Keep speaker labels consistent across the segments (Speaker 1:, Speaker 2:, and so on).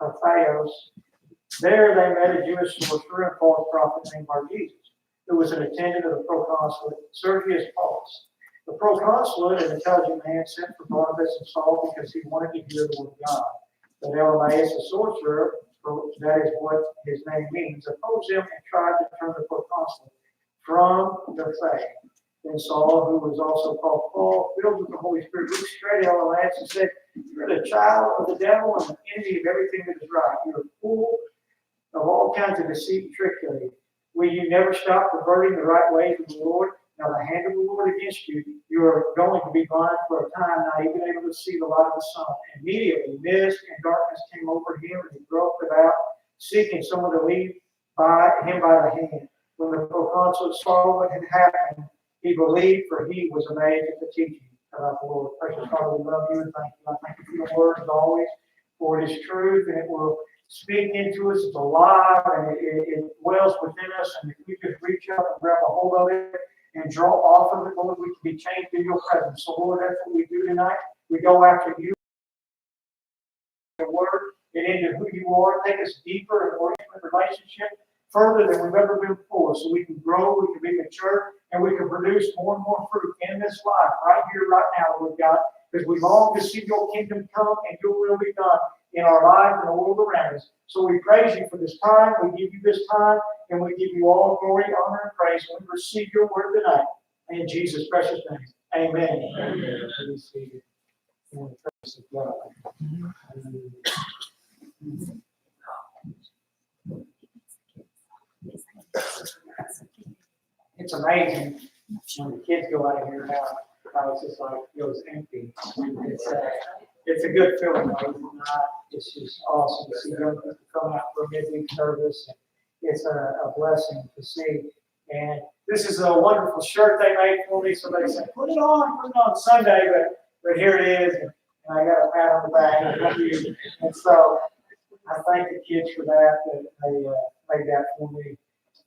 Speaker 1: of Theos. There they met a Jewish sorcerer and false prophet named Bar-Jesus, who was an attendant of the proconsulate Sergius Paulus. The proconsulate, an intelligent man, sent for Barnabas and Saul because he wanted to hear the word of God. But Elymas, a sorcerer, that is what his name means, opposed him and tried to turn the proconsulate from the faith. Then Saul, who was also called Paul, filled with the Holy Spirit, looked straight at Elymas and said, "You're the child of the devil and the enemy of everything that is right. You're full of all kinds of deceit and trickery. Will you never stop perverting the right ways of the Lord? Now the hand of the Lord against you, you are going to be blind for a time, not even able to see the light of the sun." Immediately, mist and darkness came over him, and he groped about, seeking someone to lead him by the hand. When the proconsul saw what had happened, he believed, for he was amazed at the teaching about the Lord. Precious Father, we love you and thank you. I thank you for your word as always, for it is truth, and it will speak into us. It's alive, and it dwells within us, and if we just reach up and grab a hold of it and draw off of it, Lord, we can be changed through your presence. So, Lord, that's what we do tonight. We go after you, the word, get into who you are, take us deeper and more intimate relationship, further than we've ever been before, so we can grow, we can be mature, and we can produce more and more fruit in this life, right here, right now, Lord God, because we long to see your kingdom come and your will be done in our lives and the world around us. So we praise you for this time, we give you this time, and we give you all glory, honor, and praise, and we receive your word tonight. In Jesus' precious name, amen. Amen. Please be seated in the presence of God. It's amazing when the kids go out of here now, how it's just like feels empty. It's a good feeling, though, is it not? It's just awesome to see young people come out for a midweek service. It's a blessing to see. And this is a wonderful shirt they made for me. So they said, put it on Sunday, but here it is. And I got a pat on the back. And so I thank the kids for that they made that for me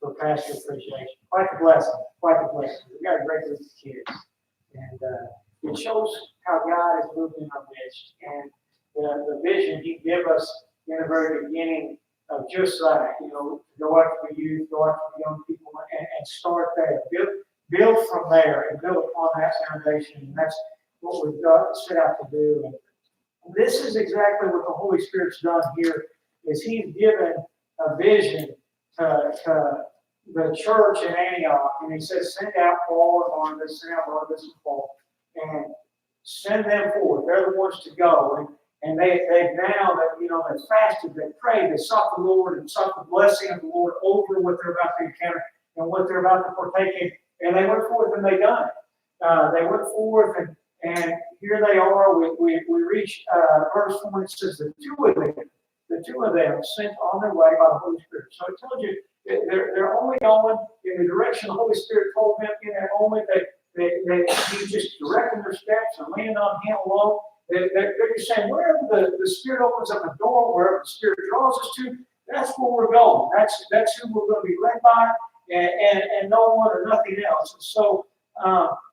Speaker 1: for pastor appreciation. Quite a blessing. Quite a blessing. We've got a great group of kids. And it shows how God is moving in our midst. And the vision He gave us in the very beginning of just that, go after the youth, go after the young people, and start there. Build from there and build upon that foundation. And that's what we've got set out to do. And this is exactly what the Holy Spirit's done here, is He's given a vision to the church in Antioch. And He says, send out Paul and Barnabas, send out Barnabas and Paul, and send them forth. They're the ones to go. And they've now that they've fasted, they've prayed, they sought the Lord and sought the blessing of the Lord over what they're about to encounter and what they're about to partake in. And they went forth and they done it. They went forth and here they are. We reach verse 4. It says the two of them sent on their way by the Holy Spirit. So I told you they're only going in the direction the Holy Spirit told them in that moment. He just directing their steps and leaning on Him alone. They're just saying, wherever the Spirit opens up a door, wherever the Spirit draws us to, that's where we're going. That's who we're going to be led by, and no one or nothing else. And so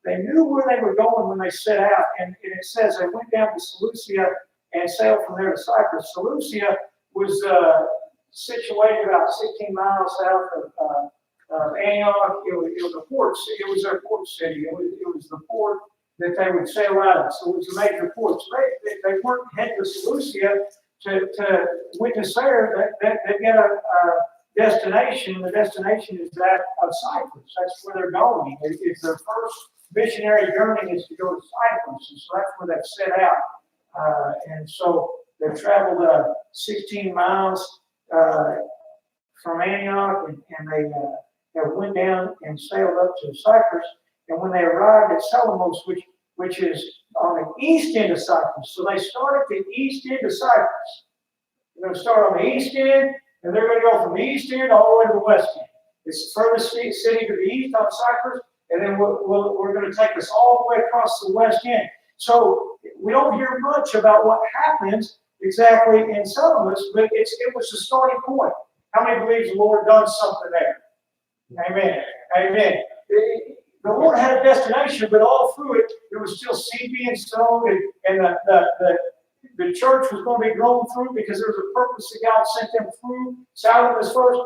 Speaker 1: they knew where they were going when they set out. And it says they went down to Seleucia and sailed from there to Cyprus. Seleucia was situated about 16 miles south of Antioch. It was a port. It was their port city. It was the port that they would sail out of. So it was a major port. So they weren't heading to Seleucia to witness there. They've got a destination. The destination is that of Cyprus. That's where they're going. It's their first missionary journey is to go to Cyprus. And so that's where they've set out. And so they've traveled 16 miles from Antioch, and they went down and sailed up to Cyprus. And when they arrived at Salamis, which is on the east end of Cyprus, so they start at the east end of Cyprus. They're going to start on the east end, and they're going to go from the east end all the way to the west end. It's the furthest city to the east on Cyprus, and then we're going to take us all the way across the west end. So we don't hear much about what happens exactly in Salamis, but it was the starting point. How many believes the Lord done something there? Amen. Amen. The Lord had a destination, but all through it, there was still seed being sown, and the church was going to be grown through because there was a purpose that God sent them through. South was first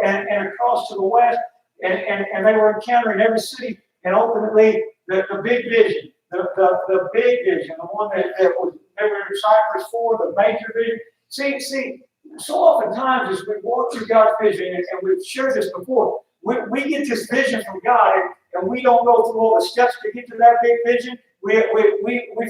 Speaker 1: and across to the west. And they were encountering every city. And ultimately, the big vision, the big vision, the one that was they were in Cyprus for, the major vision. See, so oftentimes as we walk through God's vision, and we've shared this before, we get this vision from God, and we don't go through all the steps to get to that big vision. We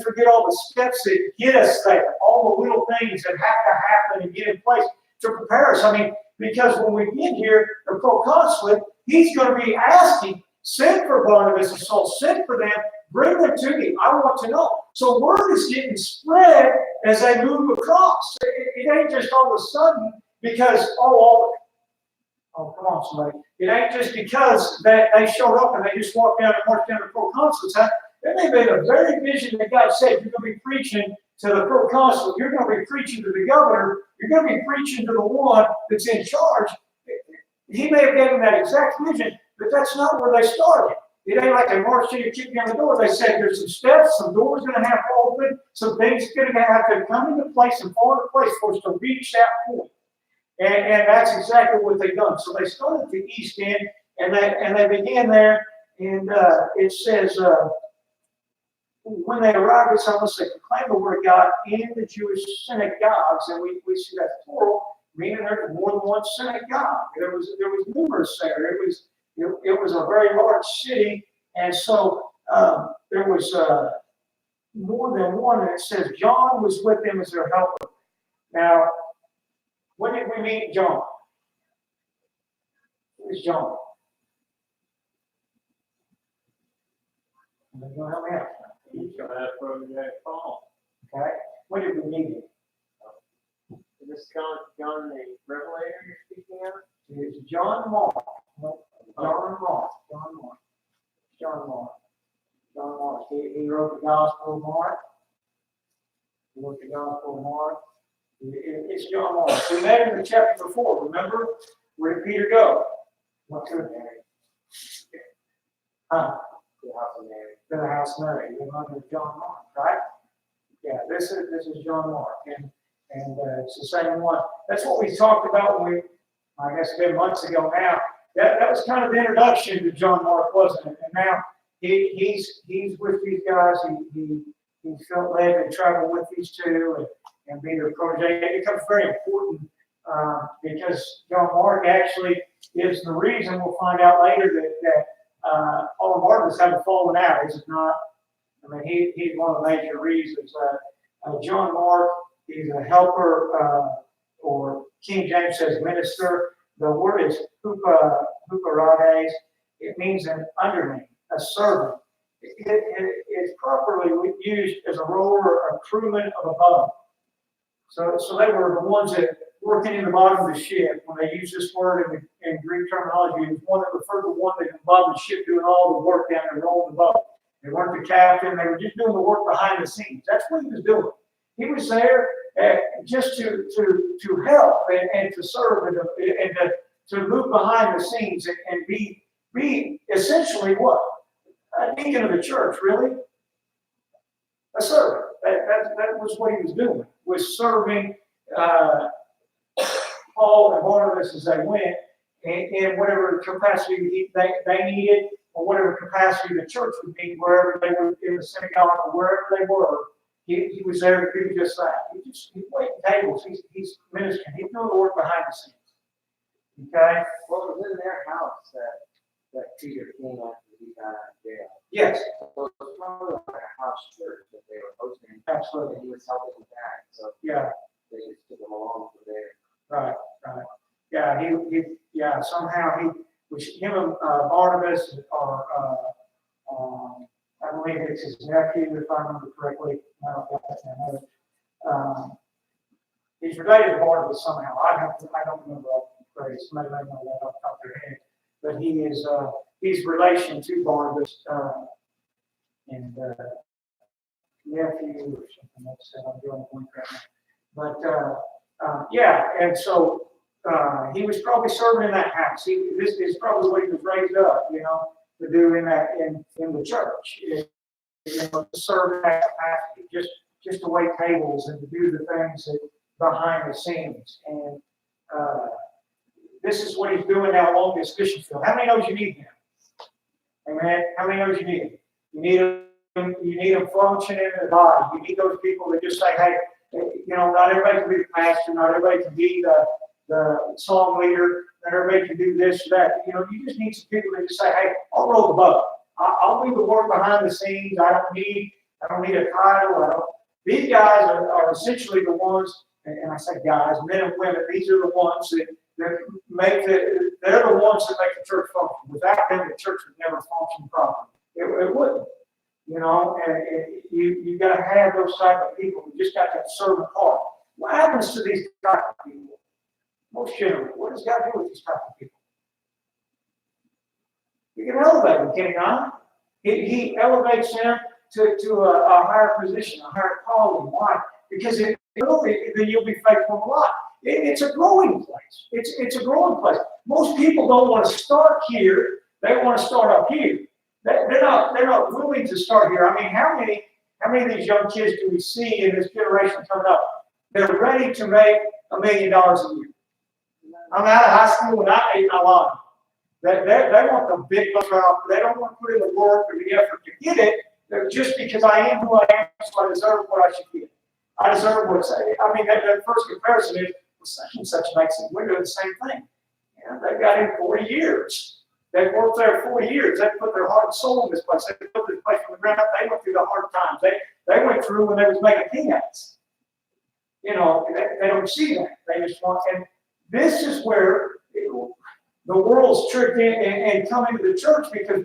Speaker 1: forget all the steps that get us there, all the little things that have to happen and get in place to prepare us. I mean, because when we get here, the proconsulate, he's going to be asking, send for Barnabas and Saul, send for them, bring them to me. I want to know. So word is getting spread as they move across. It ain't just all of a sudden because, oh, come on, somebody. It ain't just because that they showed up and they just walked down and marched down the proconsulate's house. That may be the very vision that God said, you're going to be preaching to the proconsul, you're going to be preaching to the governor, you're going to be preaching to the one that's in charge. He may have given that exact vision, but that's not where they started. It ain't like they marched in and kicked down the door. They said there's some steps, some doors going to have to open, some things going to have to come into place and fall into place for us to reach that point. And that's exactly what they've done. So they started at the east end, and they began there, and it says, when they arrived at Salamis, they proclaimed the word of God in the Jewish synagogues, and we see that plural, meaning there was more than one synagogue. There was numerous there. It was a very large city, and so there was more than one. And it says John was with them as their helper. Now, when did we meet John? Who is John? You're going to help me out.
Speaker 2: He's going to have Project Paul.
Speaker 1: Okay. When did we meet him?
Speaker 2: Is this John the Revelator you're speaking of?
Speaker 1: It's John Mark. John Mark. He wrote the Gospel of Mark. It's John Mark. We met him in chapter 4. Remember? Where did Peter go? What to Mary? Huh?
Speaker 2: The house of Mary.
Speaker 1: To the house of Mary. The mother of John Mark, right? Yeah, this is John Mark, and it's the same one. That's what we talked about when I guess it's been months ago now. That was kind of the introduction to John Mark, wasn't it? And now he's with these guys. He felt led to travel with these two and be their protege. It becomes very important because John Mark actually is the reason, we'll find out later, that Paul and Barnabas haven't fallen out, is it not? I mean, he's one of the major reasons. John Mark is a helper, or King James says minister. The word is huparades. It means an underling, a servant. It is properly used as a rower or a crewman of a boat. So they were the ones that working in the bottom of the ship. When they use this word in Greek terminology, it was one that referred to one that was above the ship doing all the work down there, rolling the boat. They weren't the captain. They were just doing the work behind the scenes. That's what he was doing. He was there just to help and to serve and to move behind the scenes and be essentially what? A deacon of the church, really? A servant. That was what he was doing, was serving Paul and Barnabas as they went in whatever capacity they needed, or whatever capacity the church would need, wherever they were in the synagogue or wherever they were. He was there to do just that. He's waiting tables. He's ministering. He's doing the work behind the scenes. Okay?
Speaker 2: Well, it was in their house that Peter came after he got out of jail.
Speaker 1: Yes.
Speaker 2: So it was probably like a house church that they were hosting.
Speaker 1: Absolutely.
Speaker 2: And he was helping with that. So
Speaker 1: Yeah.
Speaker 2: they just took him along from there.
Speaker 1: Right. Yeah, somehow he was him and Barnabas, or I believe it's his nephew, if I remember correctly. I don't know if that's another. He's related to Barnabas somehow. I don't remember all the phrase. Somebody might know that off the top of their head. But he is he's relation to Barnabas and nephew or something like that. I'm doing one right now. But yeah, and so he was probably serving in that house. This is probably what he was raised up, to do in the church. To serve in that capacity, just just to wait tables and to do the things that behind the scenes. And this is what he's doing now along this mission field. How many knows you need him? Amen. How many knows you need him? You need them functioning in the body. You need those people that just say, hey, not everybody can be the pastor, not everybody can be the song leader, not everybody can do this or that. You just need some people that just say, hey, I'll roll the boat. I'll do the work behind the scenes. I don't need a title. These guys are essentially the ones, and I say guys, men and women, these are the ones that they're the ones that make the church function. Without them, the church would never function properly. It wouldn't. And you got to have those type of people. You just got that servant heart. What happens to these type of people? Most generally, what does God do with these type of people? He can elevate them, can he not? He elevates them to a higher position, a higher quality. Why? Because then you'll be faithful a lot. It's a growing place. It's a growing place. Most people don't want to start here. They want to start up here. They're not willing to start here. I mean, how many of these young kids do we see in this generation coming up? They're ready to make $1 million a year. I'm out of high school and I ain't a lot. They want the big bucks out. They don't want to put in the work or the effort to get it. Just because I am who I am, so I deserve what I should get. I deserve what's. I mean, that first comparison is, well, such and such makes it. We're doing the same thing. They've got in 40 years. They've worked there 40 years. They put their heart and soul in this place. They built this place from the ground up. They went through the hard times. They went through when they was making peanuts. They don't see that. They just want. And this is where the world's tricked in and come into the church because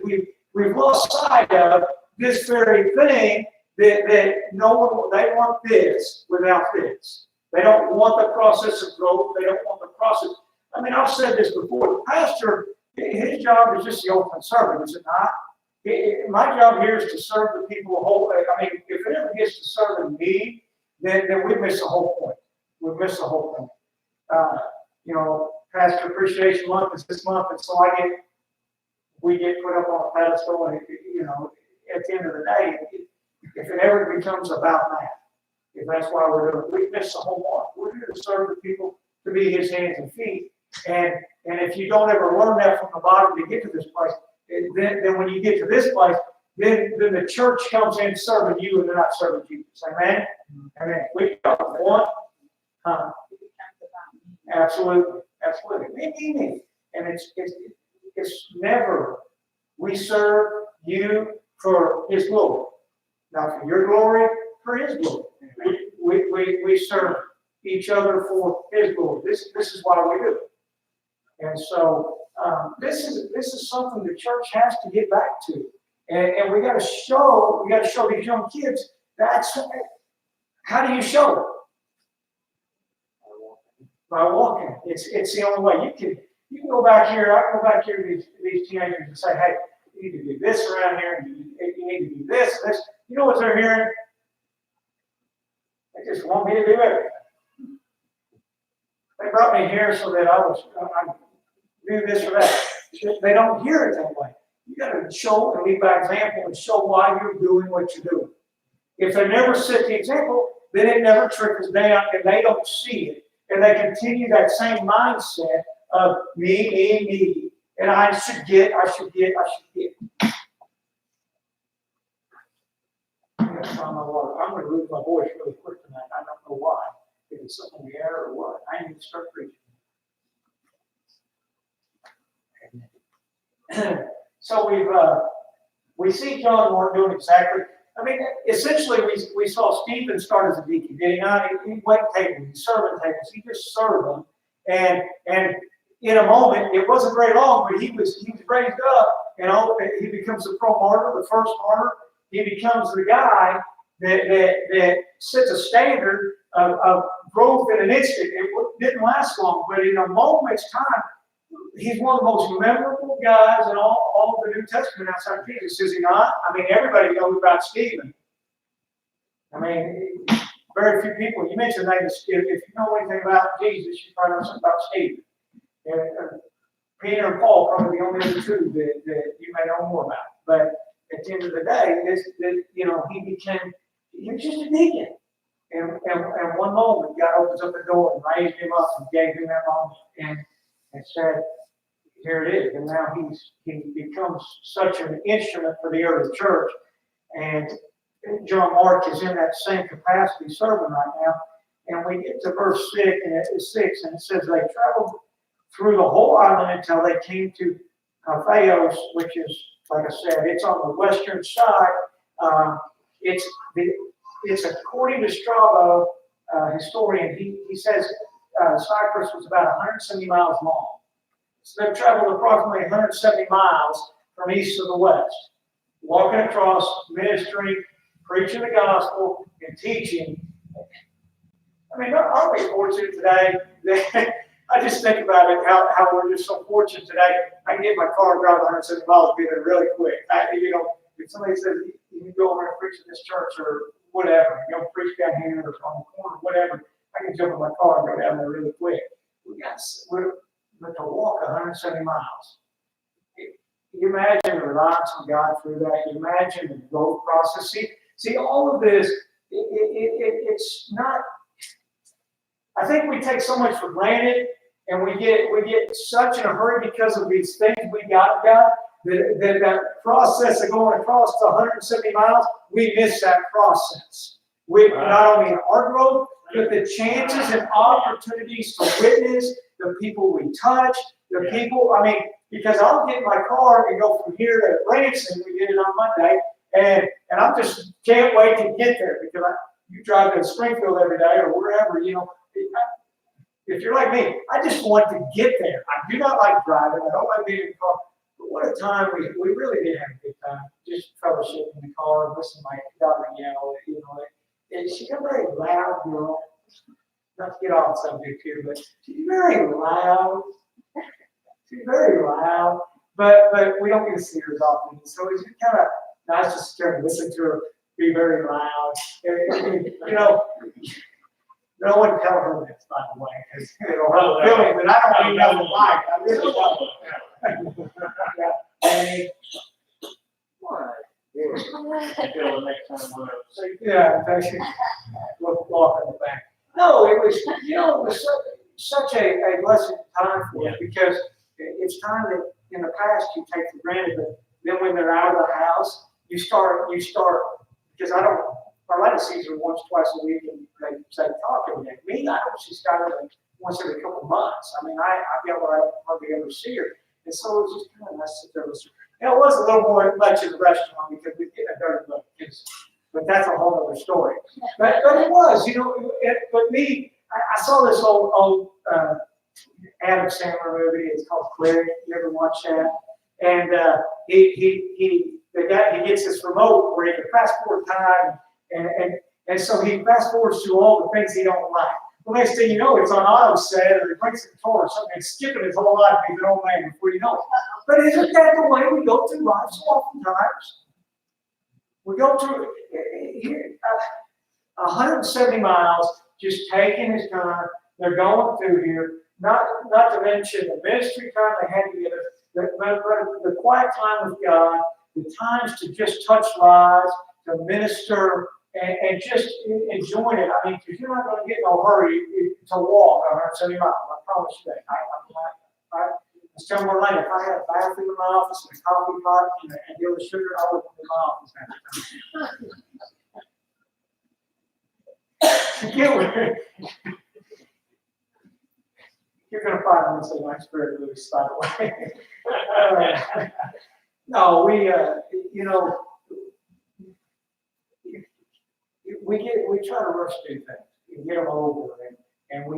Speaker 1: we've lost sight of this very thing that no one, they want this without this. They don't want the process of growth. They don't want the process. I mean, I've said this before. The pastor, his job is just the ultimate servant, is it not? My job here is to serve the people whole. I mean, if it ever gets to serving me, then we miss the whole point. We miss the whole point. Pastor Appreciation Month is this month, and so we get put up on a pedestal, and at the end of the day, if it ever becomes about that, if that's why we're doing it, we miss the whole mark. We're here to serve the people, to be his hands and feet. And if you don't ever learn that from the bottom to get to this place, then when you get to this place, then the church comes in serving you and they're not serving Jesus. Amen? Amen. We don't want, absolutely. Me. And it's never, we serve you for his glory. Not for your glory, for his glory. We serve each other for his glory. This is why we do it. And so this is something the church has to get back to. And we got to show these young kids that's how do you show it? By walking. It's the only way. You can go back here. I can go back here to these teenagers and say, hey, you need to do this around here, and you need to do this. You know what they're hearing? They just want me to do everything. They brought me here so that I do this or that. They don't hear it that way. You got to show and lead by example and show why you're doing what you're doing. If they never set the example, then it never trickles down, and they don't see it. And they continue that same mindset of me, and I should get. I'm going to lose my voice really quick tonight. I don't know why. If it's something in the air or what. I need to start preaching. So we see John Mark doing exactly. I mean, essentially, we saw Stephen start as a deacon. Did he not? He waited tables, he serving tables. He just served them, and in a moment, it wasn't very long, but he was raised up, and he becomes the pro martyr, the first martyr. He becomes the guy that sets a standard of growth in an instant. It didn't last long, but in a moment's time, he's one of the most memorable guys in all of the New Testament outside of Jesus, is he not? I mean, everybody knows about Stephen. I mean, very few people. You mentioned that if you know anything about Jesus, you probably know something about Stephen. And Peter and Paul probably the only other two that you may know more about. But at the end of the day, he was just a deacon. And one moment, God opens up the door and raised him up and gave him that moment and said, here it is. And now he becomes such an instrument for the early church. And John Mark is in that same capacity serving right now. And we get to verse 6, and it says they traveled through the whole island until they came to Paphos, which is, like I said, it's on the western side. It's according to Strabo, historian, he says Cyprus was about 170 miles long. So they've traveled approximately 170 miles from east to the west, walking across, ministering, preaching the gospel, and teaching. I mean, aren't we fortunate today? I just think about it, how we're just so fortunate today. I can get my car and drive 170 miles and be there really quick. If somebody says, you can go over and preach in this church or whatever, preach down here or on the corner, whatever, I can jump in my car and go down there really quick. But to walk 170 miles. You imagine the reliance on God through that. You imagine the growth process. See, all of this, it's not. I think we take so much for granted, and we get such in a hurry because of these things we got that process of going across the 170 miles, we miss that process. We not only in our growth, but the chances and opportunities to witness the people we touch, the people. I mean, because I'll get in my car and go from here to Branson. We did it on Monday, and I just can't wait to get there because you drive to Springfield every day or wherever, If you're like me, I just want to get there. I do not like driving. I don't like being in the car. But what a time we really did have a good time. Just fellowship in the car and listening to my daughter yell. And she's a very loud girl. Not to get off subject here, but she's very loud. She's very loud. But we don't get to see her as often. So it's just kind of nice to sit there and listen to her be very loud. No one tell her this, by the way, because her feeling, but I don't even know why. I really don't. Look off in the back. No, it was such a blessed time for us because it's time that in the past you take for granted, but then when they're out of the house, you start because Marlena sees her once, twice a week, and they say talk every day. Me, I don't see Skylar like once every couple of months. I mean, I feel like I hardly ever see her. And so it was just kind of nice to sit there with her. It was a little more much in the restaurant because we get a dirty look. But that's a whole other story. But it was, but me, I saw this old Adam Sandler movie. It's called Click. You ever watch that? And the guy gets this remote where he can fast forward time. And so he fast forwards through all the things he don't like. Well, next thing you know, it's on auto set, or he breaks the control or something, and skipping his whole life, he's an old man before you know it. But isn't that the way we go through life so oftentimes? We go through here, 170 miles, just taking his time. They're going through here. Not to mention the ministry time they had together, but the quiet time with God, the times to just touch lives, to minister, and just enjoying it. I mean, because you're not going to get no hurry to walk 170 miles. I promise you that. I was telling Marlena, if I had a bathroom in my office and a coffee pot and a deal of sugar, I would come in my office You're going to find me some nice spirit loose, by the way. No, we try to rush through things and get them over, and we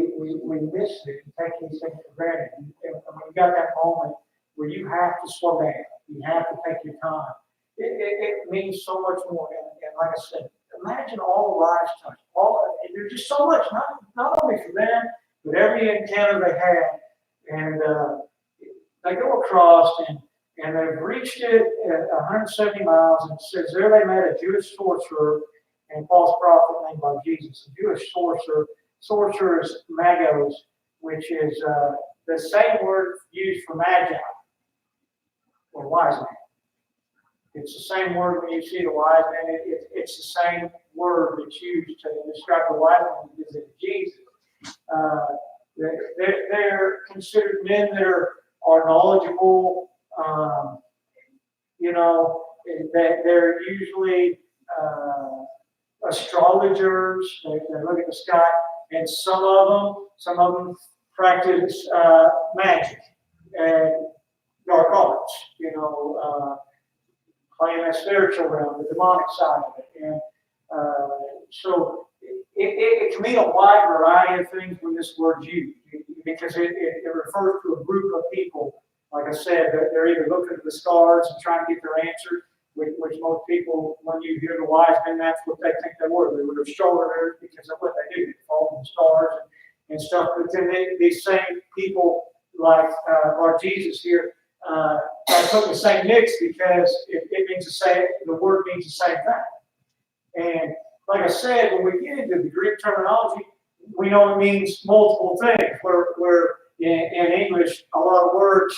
Speaker 1: miss it and take these things for granted. And we got that moment where you have to slow down, you have to take your time. It means so much more. And like I said, imagine all the lives touched. There's just so much, not only for them, but every encounter they had. And they go across and they've reached it at 170 miles, and it says there they met a Jewish sorcerer and false prophet named by Jesus. A Jewish sorcerer is magos, which is the same word used for magi, or wise man. It's the same word when you see the wise men. It's the same word that's used to describe the wise men as Jesus. They're considered men that are knowledgeable. They're usually astrologers. They look at the sky, and some of them practice magic and dark arts. Playing that spiritual realm, the demonic side of it, and so it can mean a wide variety of things when this word's used, because it refers to a group of people. Like I said, they're either looking at the stars and trying to get their answer, which most people, when you hear the wise men, that's what they think they were. They were astrologers because of what they do. They follow the stars and stuff. But then these same people, like Jesus here, I took the same mix because it means the word means the same thing. And like I said, when we get into the Greek terminology, we know it means multiple things. Where in English, a lot of words,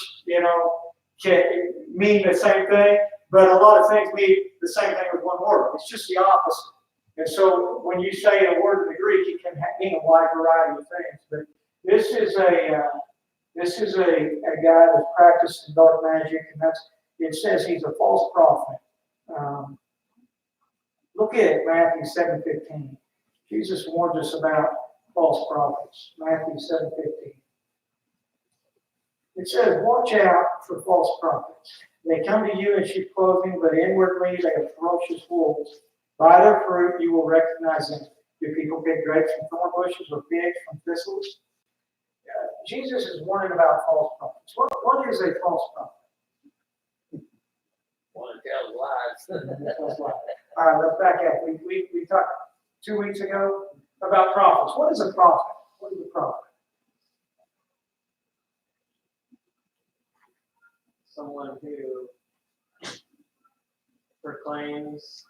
Speaker 1: can mean the same thing, but a lot of things mean the same thing with one word. It's just the opposite. And so when you say a word in the Greek, it can mean a wide variety of things. But this is a guy that's practicing dark magic, and it says he's a false prophet. Look at Matthew 7:15. Jesus warns us about false prophets. Matthew 7:15. It says, "Watch out for false prophets. They come to you in sheep clothing, but inwardly they are ferocious wolves. By their fruit you will recognize them. Do people pick grapes from thorn bushes or figs from thistles?" Jesus is warning about false prophets. What is a false prophet?
Speaker 2: One that tells lies.
Speaker 1: All right, let's back up. We talked 2 weeks ago about prophets. What is a prophet? What is a prophet?
Speaker 2: Someone who proclaims,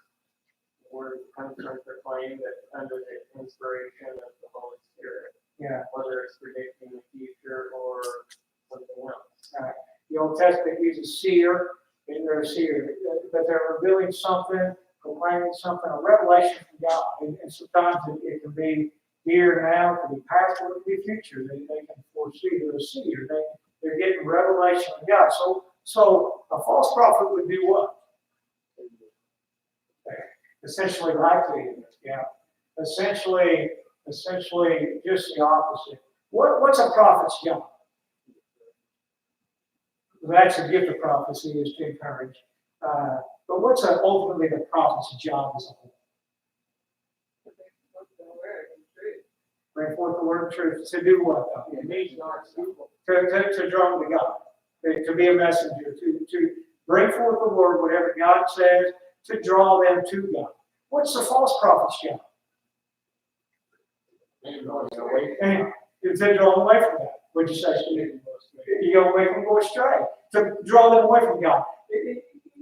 Speaker 2: or comes from proclaim that under the inspiration of the Holy Spirit.
Speaker 1: Yeah.
Speaker 2: Whether it's predicting the future or something else.
Speaker 1: Right. The Old Testament uses seer, and they're a seer, but they're revealing something, proclaiming something, a revelation from God. And sometimes it can be here and now, it can be past, or it can be future. They can foresee. They're a seer. They're getting revelation from God. So a false prophet would do what? Essentially likely, yeah. Essentially just the opposite. What's a prophet's job? That's a gift of prophecy, is to encourage. But what's ultimately the prophet's job as a whole? Bring forth the word of truth. To do what?
Speaker 2: It means not people.
Speaker 1: To draw them to God. To be a messenger. To bring forth the word, whatever God says, to draw them to God. What's the false prophet's job?
Speaker 2: And
Speaker 1: to draw them away from God. What'd you say, Steve? You go away from going astray. To draw them away from God.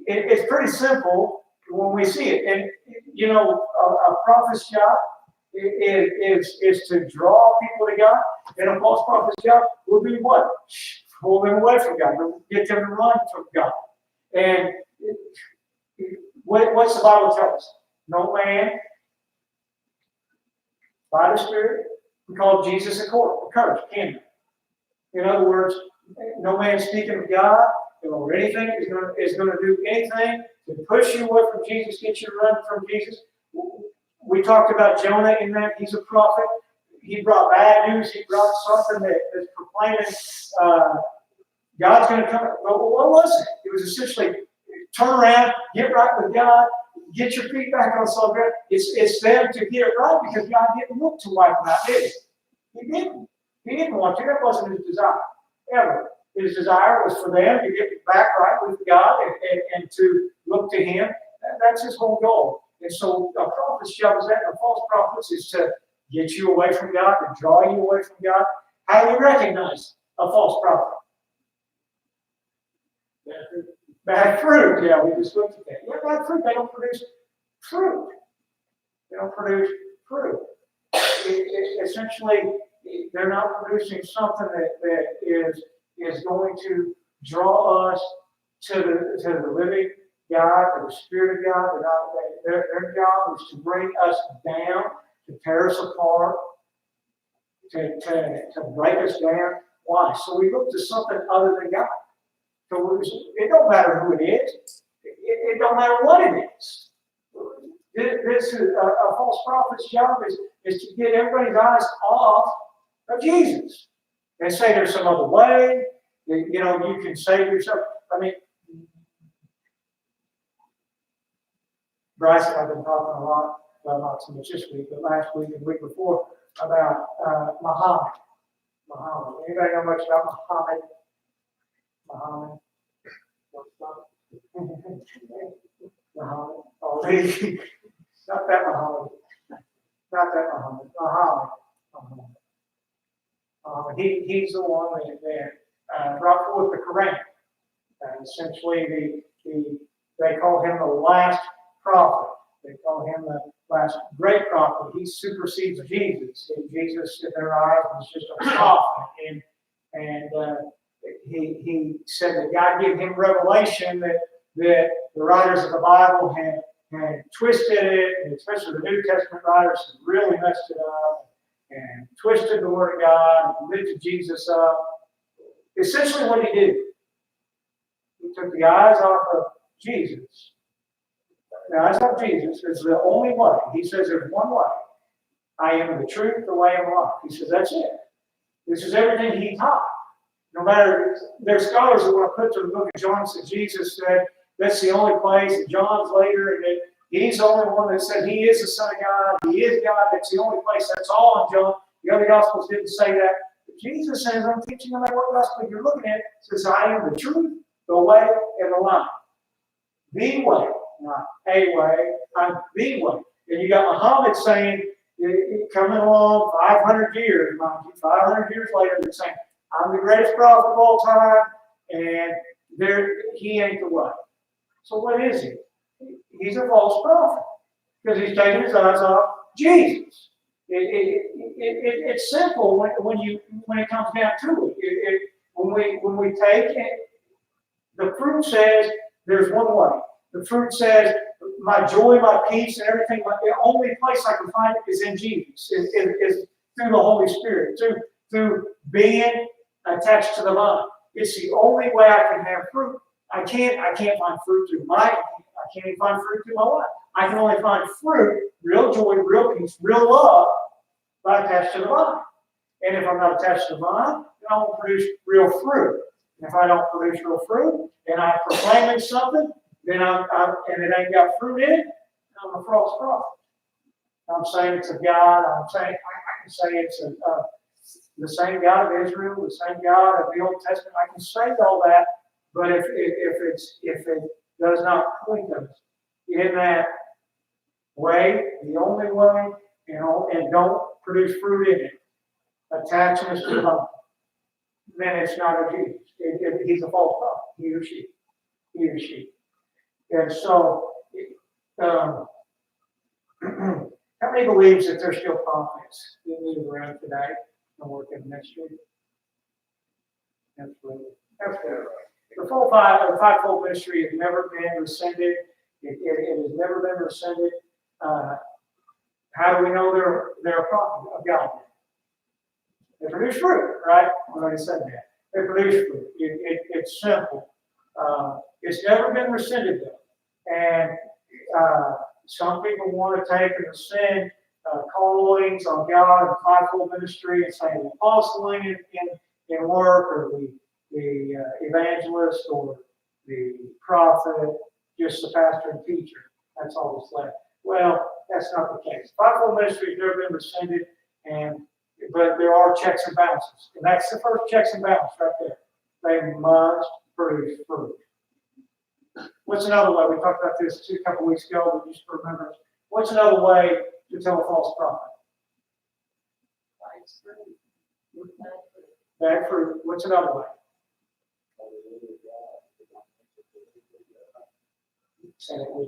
Speaker 1: It's pretty simple when we see it. And, a prophet's job is to draw people to God. And a false prophet's job will be what? Pull them away from God. Get them to run from God. And what's the Bible tell us? No man, by the Spirit, we call Jesus a curse, can we? In other words, no man speaking of God or anything is going to do anything to push you away from Jesus, get you to run from Jesus. We talked about Jonah in that he's a prophet. He brought bad news. He brought something that is proclaiming God's going to come. Well, what was it? It was essentially turn around, get right with God, get your feet back on solid ground. It's them to get it right because God didn't want to wipe them out, did he? He didn't. He didn't want to. That wasn't his desire, ever. His desire was for them to get back right with God and to look to him. That's his whole goal. And so a prophet's job is that, and a false prophet is to get you away from God, to draw you away from God. How do you recognize a false prophet? Bad fruit. Yeah, we just looked at that. Yeah, bad fruit. They don't produce fruit. They don't produce fruit. Essentially, they're not producing something that is going to draw us to the living God or the Spirit of God. Their job is to bring us down, to tear us apart, to break us down. Why? So we look to something other than God. So it don't matter who it is. It don't matter what it is. This is a false prophet's job is to get everybody's eyes off of Jesus and say there's some other way. You know, you can save yourself. I mean, Bryce and I've been talking a lot, well, not so much this week, but last week and the week before, about Muhammad. Muhammad. Anybody know much about Muhammad? Muhammad. Muhammad. Oh, not that Muhammad. Not that Muhammad. Muhammad. He's the one that brought forth the Quran. Essentially, they call him the last prophet. They call him the last great prophet. He supersedes Jesus. Jesus, in their eyes, was just a prophet. And he said that God gave him revelation that the writers of the Bible had twisted it, and especially the New Testament writers had really messed it up and twisted the Word of God and lifted Jesus up. Essentially what he did, he took the eyes off of Jesus. The eyes off Jesus is the only way. He says there's one way. I am the truth, the way, and the life. He says that's it. This is everything he taught. No matter, there's scholars that want to put to the book of John and said Jesus said that's the only place, and John's later, and that he's the only one that said he is the Son of God, he is God, that's the only place, that's all in John. The other Gospels didn't say that. But Jesus says, I'm teaching no matter what Gospel you're looking at, says I am the truth, the way, and the life. The way, not a way, I'm the way. And you got Muhammad saying, coming along 500 years, 500 years later, they're saying, I'm the greatest prophet of all time, and he ain't the way. So what is he? He's a false prophet because he's taking his eyes off Jesus. It's simple when it comes down to it. When we take it, the fruit says there's one way. The fruit says my joy, my peace, and everything. The only place I can find it is in Jesus. Is through the Holy Spirit, through being attached to the vine. It's the only way I can have fruit. I can't find fruit through I can't even find fruit through my life. I can only find fruit, real joy, real peace, real love, by attached to the vine. And if I'm not attached to the vine, then I won't produce real fruit. And if I don't produce real fruit, and I'm proclaiming something, then and it ain't got fruit in it, I'm a false prophet. I'm saying it's of God. I'm saying I can say it's the same God of Israel, the same God of the Old Testament. I can say all that, but if it does not point us in that way, the only way, and don't produce fruit in it, attaching us to the vine, then it's not of Jesus. He's a false prophet. He or she. And so, how many believes that there's still prophets that live around today and work in ministry? Absolutely. The fivefold ministry has never been rescinded. It has never been rescinded. How do we know they're a prophet of God? They produce fruit, right? I already said that. They produce fruit. It's simple. It's never been rescinded, though. And some people want to take and rescind callings on God and fivefold ministry and say the apostling in work, or the evangelist, or the prophet, just the pastor and teacher. That's all that's left. Well, that's not the case. Fivefold ministry has never been rescinded, but there are checks and balances. And that's the first checks and balances right there. They must produce fruit. What's another way? We talked about this a couple weeks ago, but just remember. What's another way to tell a false prophet? Bad fruit. What's another way? Say that we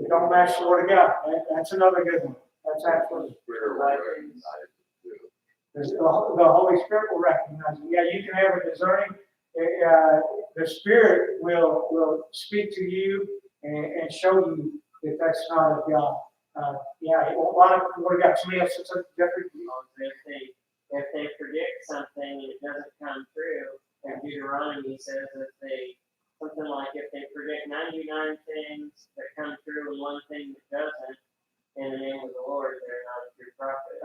Speaker 1: don't match the Word of God. That's another good one. That's absolutely. The Holy Spirit will recognize it. Yeah, you can have a discerning. the Spirit will speak to you and show you that that's not of God. Yeah, a lot of, what we got, somebody else that's Jeffrey?
Speaker 2: If they predict something and it doesn't come true, and Deuteronomy says that something like if they predict 99 things that come true and one thing that doesn't, in the name of the Lord, they're not a true prophet.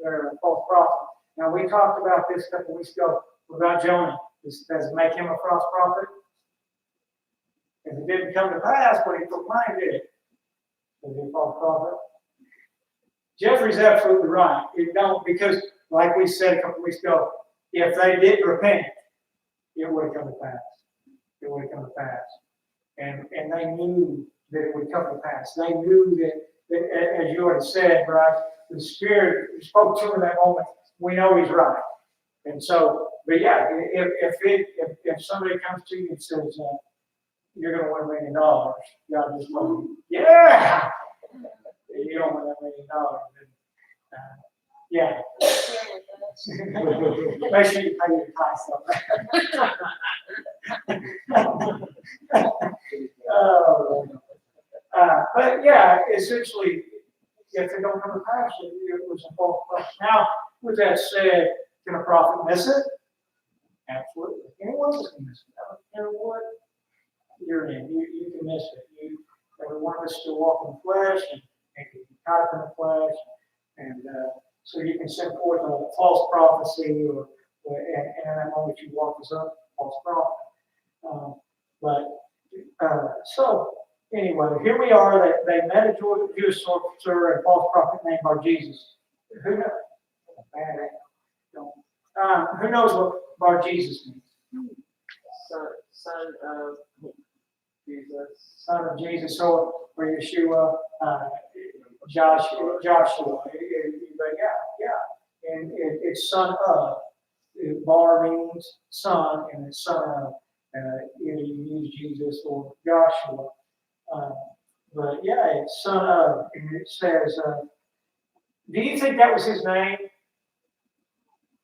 Speaker 1: They're a false prophet. Now, we talked about this a couple weeks ago about Jonah. Does it make him a false prophet? If it didn't come to pass, what he proclaimed did it. Is he a false prophet? Jeffrey's absolutely right. It don't, because, like we said a couple weeks ago, if they didn't repent, it would have come to pass. It would have come to pass. And they knew that it would come to pass. They knew that, as you already said, right, the Spirit spoke to him in that moment. We know he's right. And so, but yeah, if somebody comes to you and says, you're going to win $1 million, God just told you, yeah! You don't win that $1 million. Then, yeah. Make sure you pay your tithes on that. But yeah, essentially, if it don't come to pass, it was a false prophet. Now, with that said, can a prophet miss it? Absolutely. Anyone can miss it. I don't care what you're in. You can miss it. Every one of us still walk in the flesh and can be caught up in the flesh. And so you can send forth a false prophecy, and in that moment you walk as a false prophet. So anyway, here we are. They met a Jewish sorcerer and false prophet named Bar Jesus. Who knows? Who knows what Bar Jesus means?
Speaker 2: Son of Jesus.
Speaker 1: Son of Jesus, or Yeshua, Joshua. But yeah. And it's son of. Bar means son, and it's son of. Either you use Jesus or Joshua. But yeah, it's son of. And it says, do you think that was his name?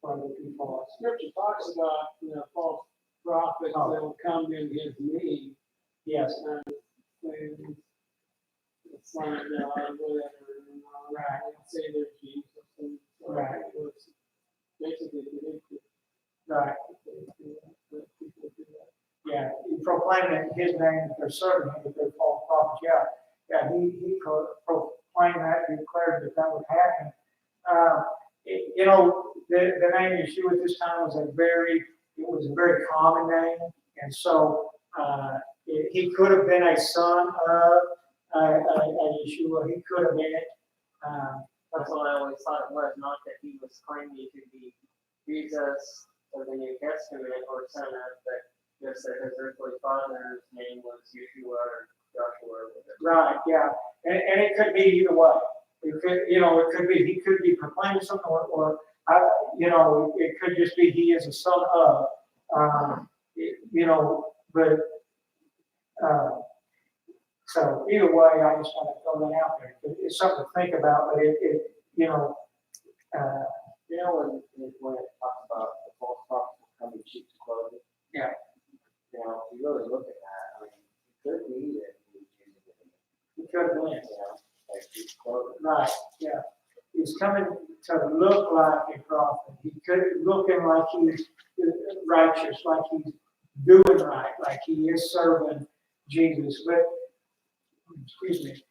Speaker 3: Scripture talks about false prophets that will come in his name.
Speaker 1: Yes.
Speaker 3: And Son of God, whatever.
Speaker 1: Right.
Speaker 3: And say they're Jesus. And so
Speaker 1: Right.
Speaker 3: it was basically predicted.
Speaker 1: Right.
Speaker 3: That people do that.
Speaker 1: Yeah, he proclaimed in his name that they're serving him, that they're false prophets. Yeah, he proclaimed that, he declared that would happen. The name Yeshua at this time was a very common name, and so he could have been a son of Yeshua. He could have been it.
Speaker 2: That's what I always thought it was, not that he was claiming to be Jesus of the New Testament or son of, but just that his earthly father's name was Yeshua or Joshua or whatever.
Speaker 1: Right, yeah. And it could be either way. It could be, he could be proclaiming something, or it could just be he is a son of, so either way, I just want to throw that out there. It's something to think about, but
Speaker 4: when it talks about the false prophets coming cheap to clothing.
Speaker 1: Yeah.
Speaker 4: If you really look at that, I mean, it could be that he was using it.
Speaker 1: he could have been.
Speaker 4: Like cheap clothing.
Speaker 1: Right, yeah. He's coming to look like a prophet. He could looking like he's righteous, like he's doing right, like he is serving Jesus. But excuse me.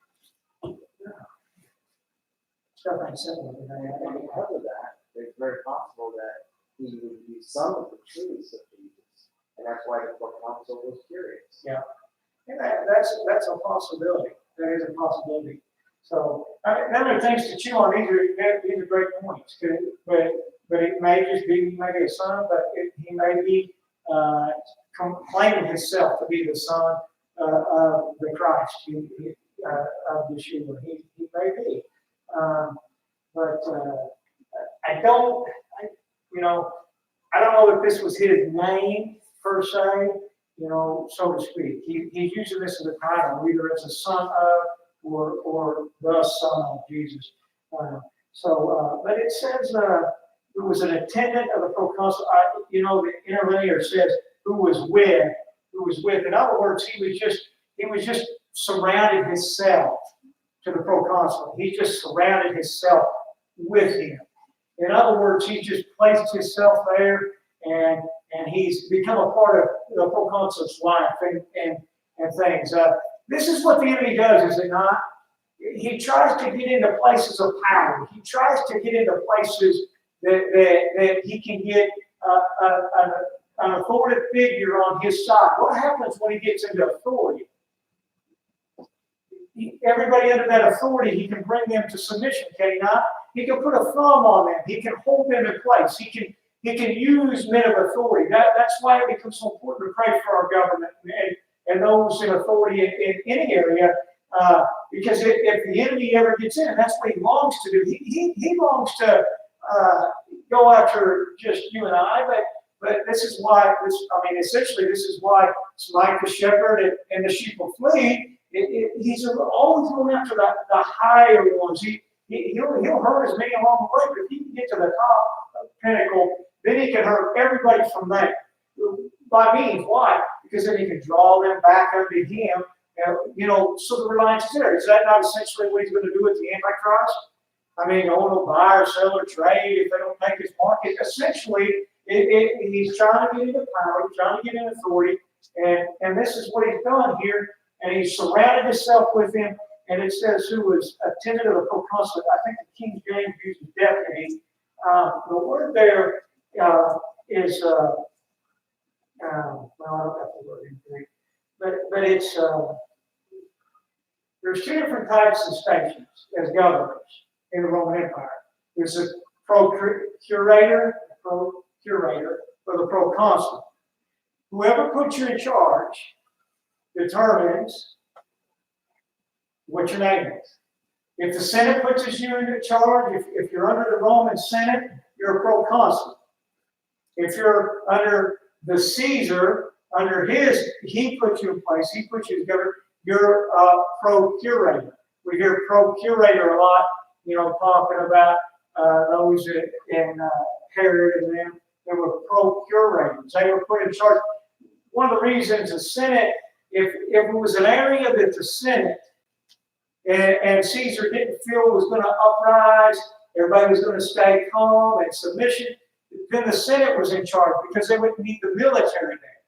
Speaker 1: Stuff ain't simple today.
Speaker 4: And because of that, it's very possible that he would use some of the truths of Jesus. And that's why the court counsel was curious.
Speaker 1: Yeah. And that's a possibility. That is a possibility. So, none of the things to chew on. These are great points. But it may just be, he may be a son, but he may be claiming himself to be the son of the Christ, of Yeshua. He may be. I don't know if this was his name per se, so to speak. He's using this as a title, either as a son of or the son of Jesus. But it says who was an attendant of the proconsul. The interlinear says who was with who was with. In other words, he was just surrounded himself to the proconsul. He just surrounded himself with him. In other words, he just placed himself there, and he's become a part of the proconsul's life and things. This is what the enemy does, is it not? He tries to get into places of power. He tries to get into places that he can get an authoritative figure on his side. What happens when he gets into authority? Everybody under that authority, he can bring them to submission, can he not? He can put a thumb on them. He can hold them in place. He can use men of authority. That's why it becomes so important to pray for our government and those in authority in any area. Because if the enemy ever gets in, and that's what he longs to do. He longs to go after just you and I, but this is why. Essentially, this is why it's like the shepherd and the sheep will flee. He's always going after the higher ones. He'll hurt as many along the way, but if he can get to the top pinnacle, then he can hurt everybody from there. By means, why? Because then he can draw them back unto him. So the reliance is there. Is that not essentially what he's going to do with the Antichrist? No buy or sell or trade if they don't take his market. Essentially, he's trying to get into power, he's trying to get into authority, and this is what he's done here. And he surrounded himself with him, and it says who was attendant of the proconsul. I think the King James uses deputy. The word there is I don't have the word in Greek, but it's there's two different types of stations as governors in the Roman Empire. There's a procurator for the proconsul. Whoever puts you in charge determines what your name is. If the Senate puts you in charge, if you're under the Roman Senate, you're a proconsul. If you're under the Caesar, he puts you in place, he puts you as governor, you're a procurator. We hear procurator a lot, talking about those in Herod and them. They were procurators. They were put in charge. One of the reasons the Senate, if it was an area that the Senate and Caesar didn't feel was going to uprise, everybody was going to stay calm and submission, then the Senate was in charge because they wouldn't need the military there.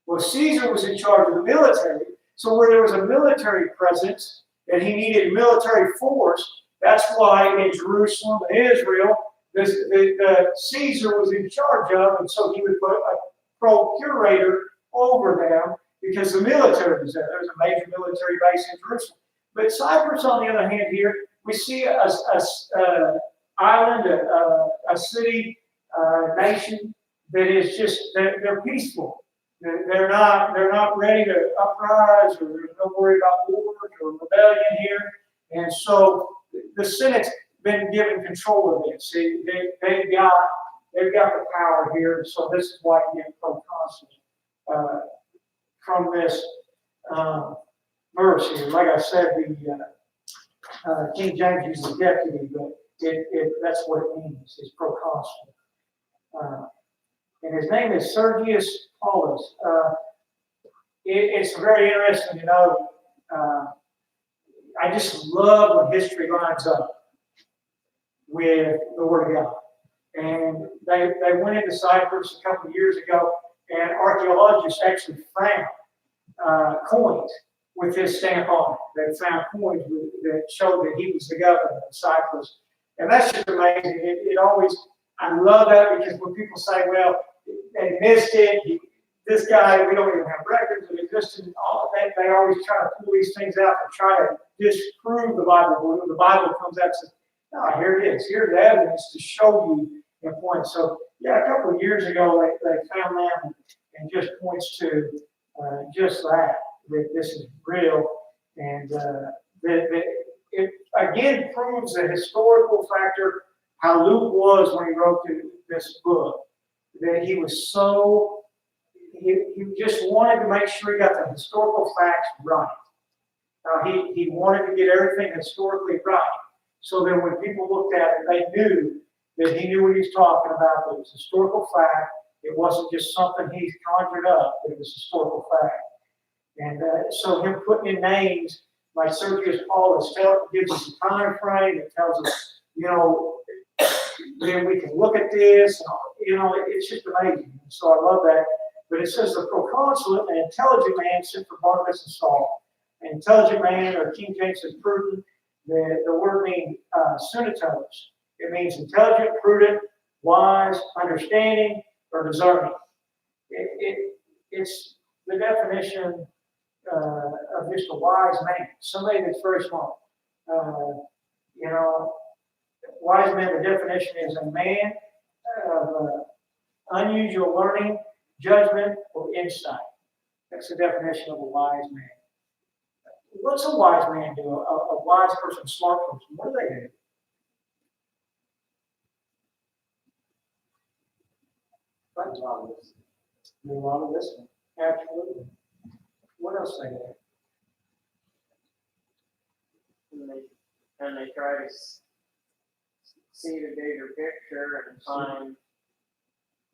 Speaker 1: Well, Caesar was in charge of the military, so where there was a military presence and he needed military force, that's why in Jerusalem and Israel, the Caesar was in charge of, and so he would put a procurator over them because the military was there. There's a major military base in Jerusalem. But Cyprus, on the other hand, here we see a island, a city, nation that is just they're peaceful. They're not ready to uprise, or there's no worry about wars or rebellion here. And so the Senate's been given control of this. They've got the power here. So this is why you get proconsul from this verse here. Like I said, the King James uses deputy, but that's what it means, is proconsul. And his name is Sergius Paulus. It's very interesting to know. I just love when history lines up with the Word of God. And they went into Cyprus a couple of years ago, and archaeologists actually found coins with his stamp on it. They found coins that showed that he was the governor of Cyprus. And that's just amazing. It always, I love that, because when people say, well, they missed it, this guy, we don't even have records of existence, all of that, they always try to pull these things out and try to disprove the Bible. When the Bible comes out and says, no, here it is. Here's the evidence to show you the point. So, yeah, a couple of years ago, they found that and just points to just that this is real. And it again proves the historical factor, how Luke was when he wrote this book, that he was so, he just wanted to make sure he got the historical facts right. He wanted to get everything historically right, so that when people looked at it, they knew that he knew what he was talking about, that it was historical fact, It wasn't just something he conjured up, it was historical fact. And so him putting in names like Sergius Paulus gives us a time frame, it tells us, then we can look at this, it's just amazing. And so I love that. But it says the proconsulate, an intelligent man sent for Barnabas and Saul. An intelligent man, or King James says prudent, the word means sunatos. It means intelligent, prudent, wise, understanding, or discerning. It's the definition of just a wise man, somebody that's very smart. Wise man, the definition is a man of unusual learning, judgment, or insight. That's the definition of a wise man. What's a wise man do? A wise person, smart person, what do they do?
Speaker 4: Right, John, this-
Speaker 1: Do a lot of listening. Absolutely. What else they do?
Speaker 2: And they try to see the bigger picture and find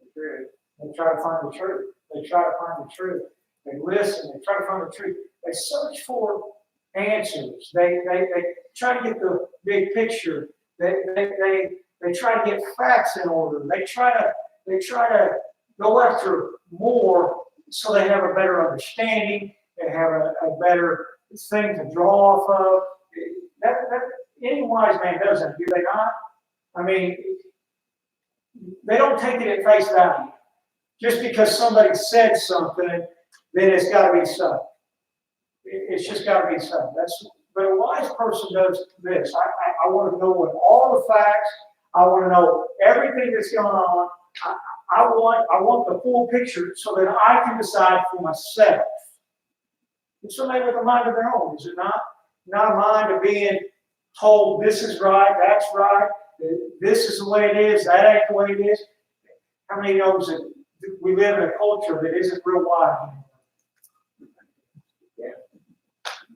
Speaker 2: the truth.
Speaker 1: They try to find the truth. They try to find the truth. They listen. They try to find the truth. They search for answers. They try to get the big picture. They try to get facts in order. They try to go after more so they have a better understanding. They have a better thing to draw off of. Any wise man does that, do they not? I mean, they don't take it at face value. Just because somebody said something, then it's got to be so. It's just got to be so. But a wise person does this. I want to know what all the facts. I want to know everything that's going on. I want the full picture so that I can decide for myself. It's somebody with a mind of their own, is it not? Not a mind of being told this is right, that's right, this is the way it is, that ain't the way it is. How many knows that we live in a culture that isn't real wise anymore? Yeah.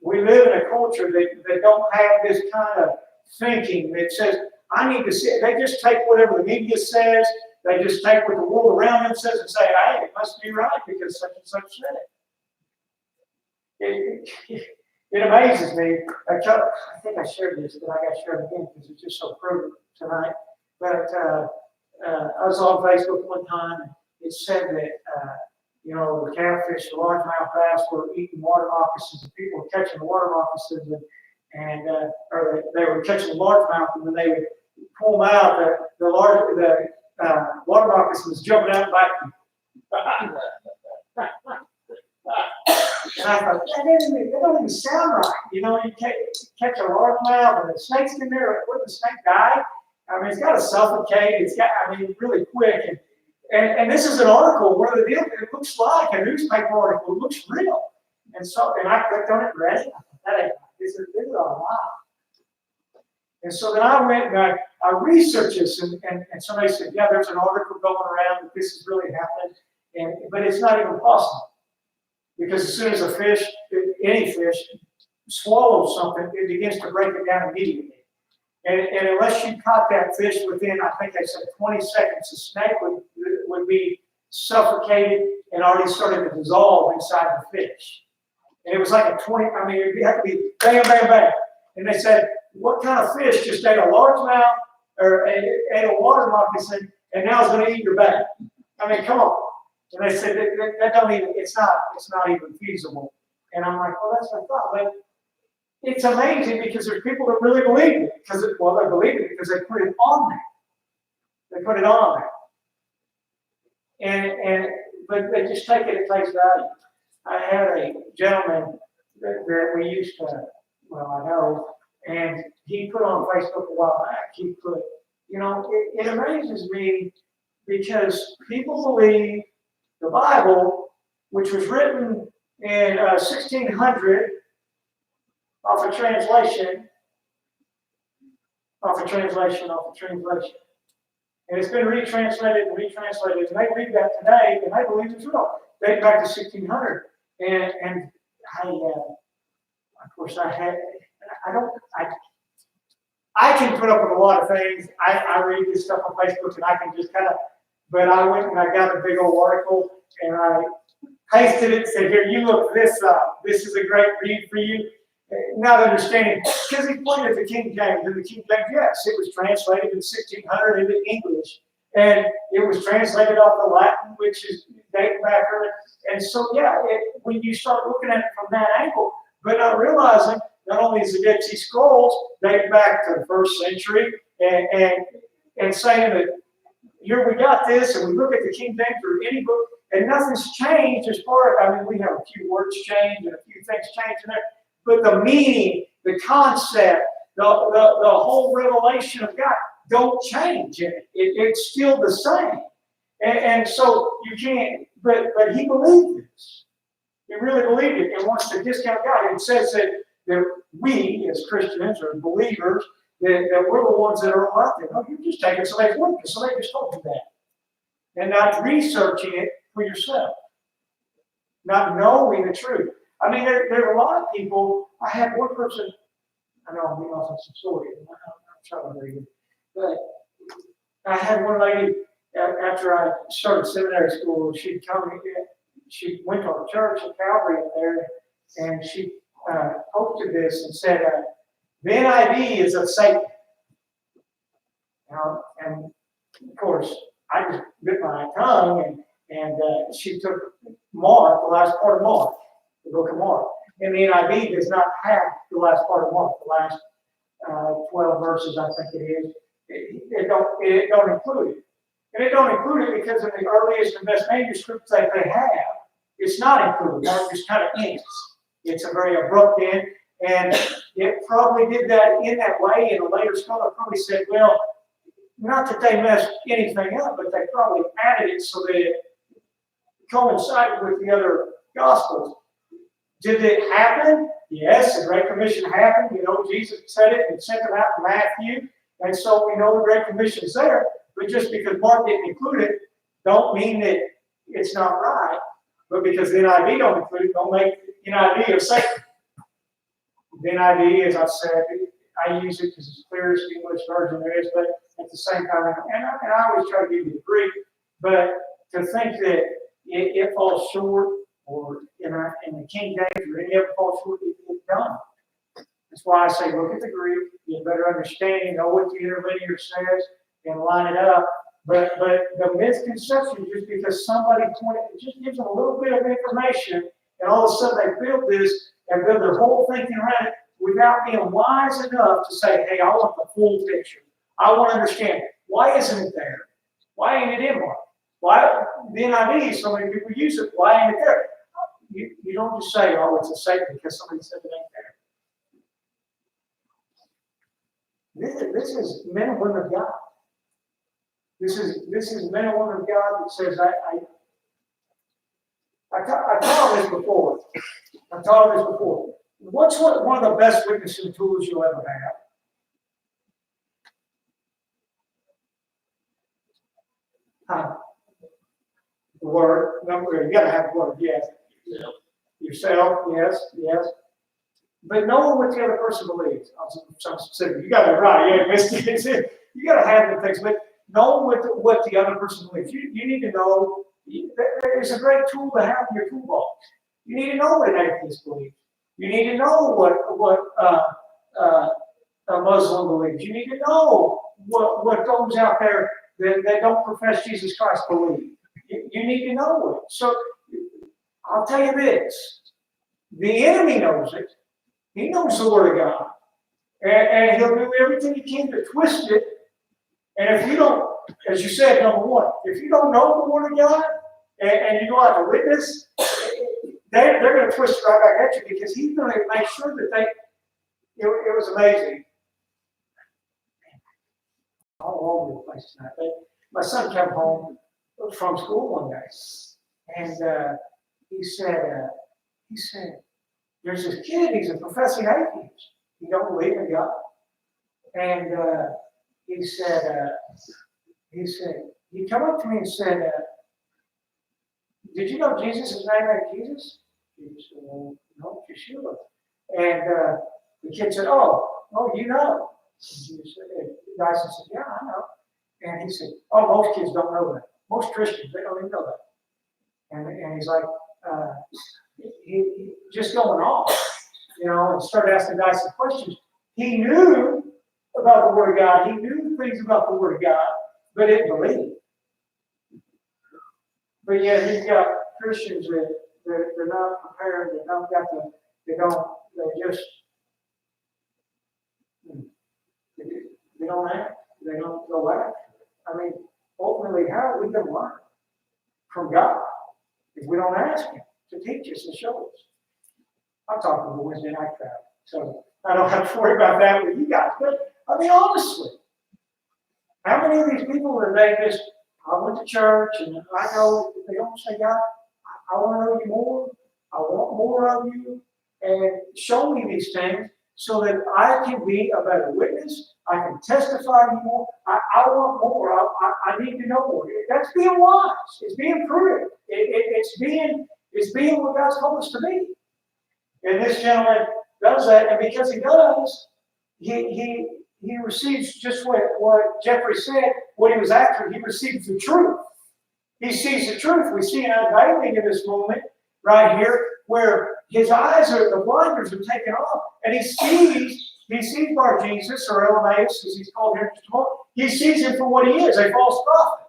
Speaker 1: We live in a culture that don't have this kind of thinking that says, I need to see it. They just take whatever the media says, they just take what the world around them says and say, hey, it must be right because such and such said it. It amazes me. I think I shared this, but I got to share it again because it's just so prudent tonight. But I was on Facebook one time, and it said that, the catfish, the largemouth bass were eating water moccasins, and people were catching the water moccasins, or they were catching the largemouth, and when they would pull them out, the water moccasin was jumping out back. And I thought, that don't even sound right. You catch a largemouth and the snake's in there. Wouldn't the snake die? I mean, it's got to suffocate. Really quick. And this is an article where the deal, it looks like a newspaper article. It looks real. And I clicked on it and read it. I thought, this is a lie. And so then I went and I researched this, and somebody said, yeah, there's an article going around that this is really happening, but it's not even possible. Because as soon as any fish, swallows something, it begins to break it down immediately. And unless you caught that fish within, I think they said 20 seconds, the snake would be suffocated and already started to dissolve inside the fish. And it was like it had to be bam, bam, bam. And they said, what kind of fish just ate a largemouth or ate a water moccasin and now is going to eat your back? I mean, come on. And they said that don't even, it's not even feasible. And I'm like, well, that's what I thought. But it's amazing because there's people that really believe it. They believe it because they put it on there. They put it on there. But they just take it at face value. I had a gentleman that we used to, I know, and he put on Facebook a while back, he put, it amazes me because people believe the Bible, which was written in 1600 off a translation. And it's been retranslated, and they read that today, and they believe it's real. Date back to 1600. And I can put up with a lot of things. I read this stuff on Facebook, and I can just kind of but I went and I got a big old article and I pasted it and said, here, you look this up. This is a great read for you. Not understanding, because he pointed at the King James, and the King James, yes, it was translated in 1600 into English, and it was translated off the Latin, which is dating back early. And so, yeah, when you start looking at it from that angle, but not realizing not only is the Dead Sea Scrolls dating back to the first century, and saying that here we got this, and we look at the King James or any book, and nothing's changed as far as, I mean, we have a few words change and a few things change in there, but the meaning, the concept, the whole revelation of God don't change in it. It's still the same. And so you can't, but he believed this. He really believed it and wants to discount God. It says that we, as Christians or believers, that we're the ones that are like that. No, you're just taking somebody's word because somebody just told you that. And not researching it for yourself. Not knowing the truth. I mean, there are a lot of people. I had one person, I know I'm being off on some story. I'm trying to read it. But I had one lady, after I started seminary school, she went to our church at Calvary up there, and she posted this and said, the NIV is of Satan. And of course, I just bit my tongue, and she took Mark, the last part of Mark, the book of Mark. And the NIV does not have the last part of Mark, the last 12 verses, I think it is. It don't include it. And it don't include it because in the earliest and best manuscripts that they have, it's not included. Mark just kind of ends. It's a very abrupt end. And it probably did that in that way. And a later scholar probably said, well, not that they messed anything up, but they probably added it so that it coincided with the other Gospels. Did it happen? Yes, the Great Commission happened. You know, Jesus said it and sent it out in Matthew. And so we know the Great Commission is there. But just because Mark didn't include it, don't mean that it's not right. But because the NIV don't include it, don't make the NIV of Satan. The NIV, as I said, I use it because it's the clearest English version there is, but at the same time, and I always try to give you the Greek, but to think that it falls short, or in the King James, or any of it falls short, it's done. That's why I say look at the Greek, get a better understanding, know what the interlinear says, and line it up. But the misconception, just because somebody pointed, it just gives them a little bit of information, and all of a sudden they build this and build their whole thinking around it without being wise enough to say, hey, I want the full picture. I want to understand. Why isn't it there? Why ain't it in Mark? Why the NIV, so many people use it, why ain't it there? You don't just say, oh, it's a Satan because somebody said it ain't there. This is men and women of God. This is men and women of God that says, I taught this before. What's one of the best witnessing tools you'll ever have? The word. You gotta have the word, yes. Yourself, yes. But knowing what the other person believes. I'm specific. You got it right. You ain't missed it. You gotta have the things, but knowing what the other person believes. You need to know. There's a great tool to have in your toolbox. You need to know what an atheist believes. You need to know what a Muslim believes. You need to know what those out there that don't profess Jesus Christ believe. You need to know it. So I'll tell you this. The enemy knows it. He knows the Word of God. And he'll do everything he can to twist it. And if you don't, as you said, number one, if you don't know the Word of God and you go out to witness, they're going to twist it right back at you because he's going to make sure that it was amazing. All over the place tonight. My son came home from school one day, and he said, there's this kid, he's a professing atheist. He don't believe in God. And he said, he come up to me and said, did you know Jesus' name ain't Jesus? He said, well, no, Yeshua. And the kid said, oh, you know. And Dyson said, yeah, I know. And he said, oh, most kids don't know that. Most Christians, they don't even know that. And he's like, he just going off, and started asking guys some questions. He knew about the Word of God. He knew things about the Word of God, but didn't believe. But yet he's got Christians that they're not prepared. They don't act. They don't go after. I mean, ultimately, how are we going to learn from God if we don't ask Him to teach us and show us? I'm talking to the Wednesday night crowd, so I don't have to worry about that with you guys. But I mean, honestly, how many of these people are they just? I went to church, and I know they don't say, God, I want to know you more. I want more of you, and show me these things so that I can be a better witness. I can testify to you more. I want more. I need to know more. That's being wise. It's being prudent. It's being what God's called us to be. And this gentleman does that, and because he does, he receives just what Jeffrey said, what he was after. He receives the truth. He sees the truth. We see an unveiling in this moment right here where his eyes the blinders are taken off, and he sees Bar Jesus, or Elemaeus, as he's called here. He sees him for what he is, a false prophet.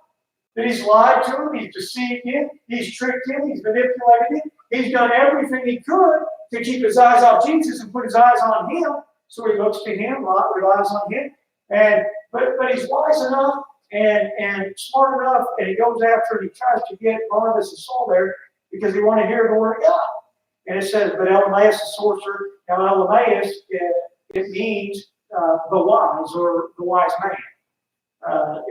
Speaker 1: That he's lied to him, he's deceived him, he's tricked him, he's manipulated him. He's done everything he could to keep his eyes off Jesus and put his eyes on him. So he looks to him, relies on him. But he's wise enough and smart enough, and he goes after and he tries to get Barnabas and Saul there because he wanted to hear the word of God. And it says, but Elemaeus, the sorcerer, now Elemaeus, it means the wise, or the wise man,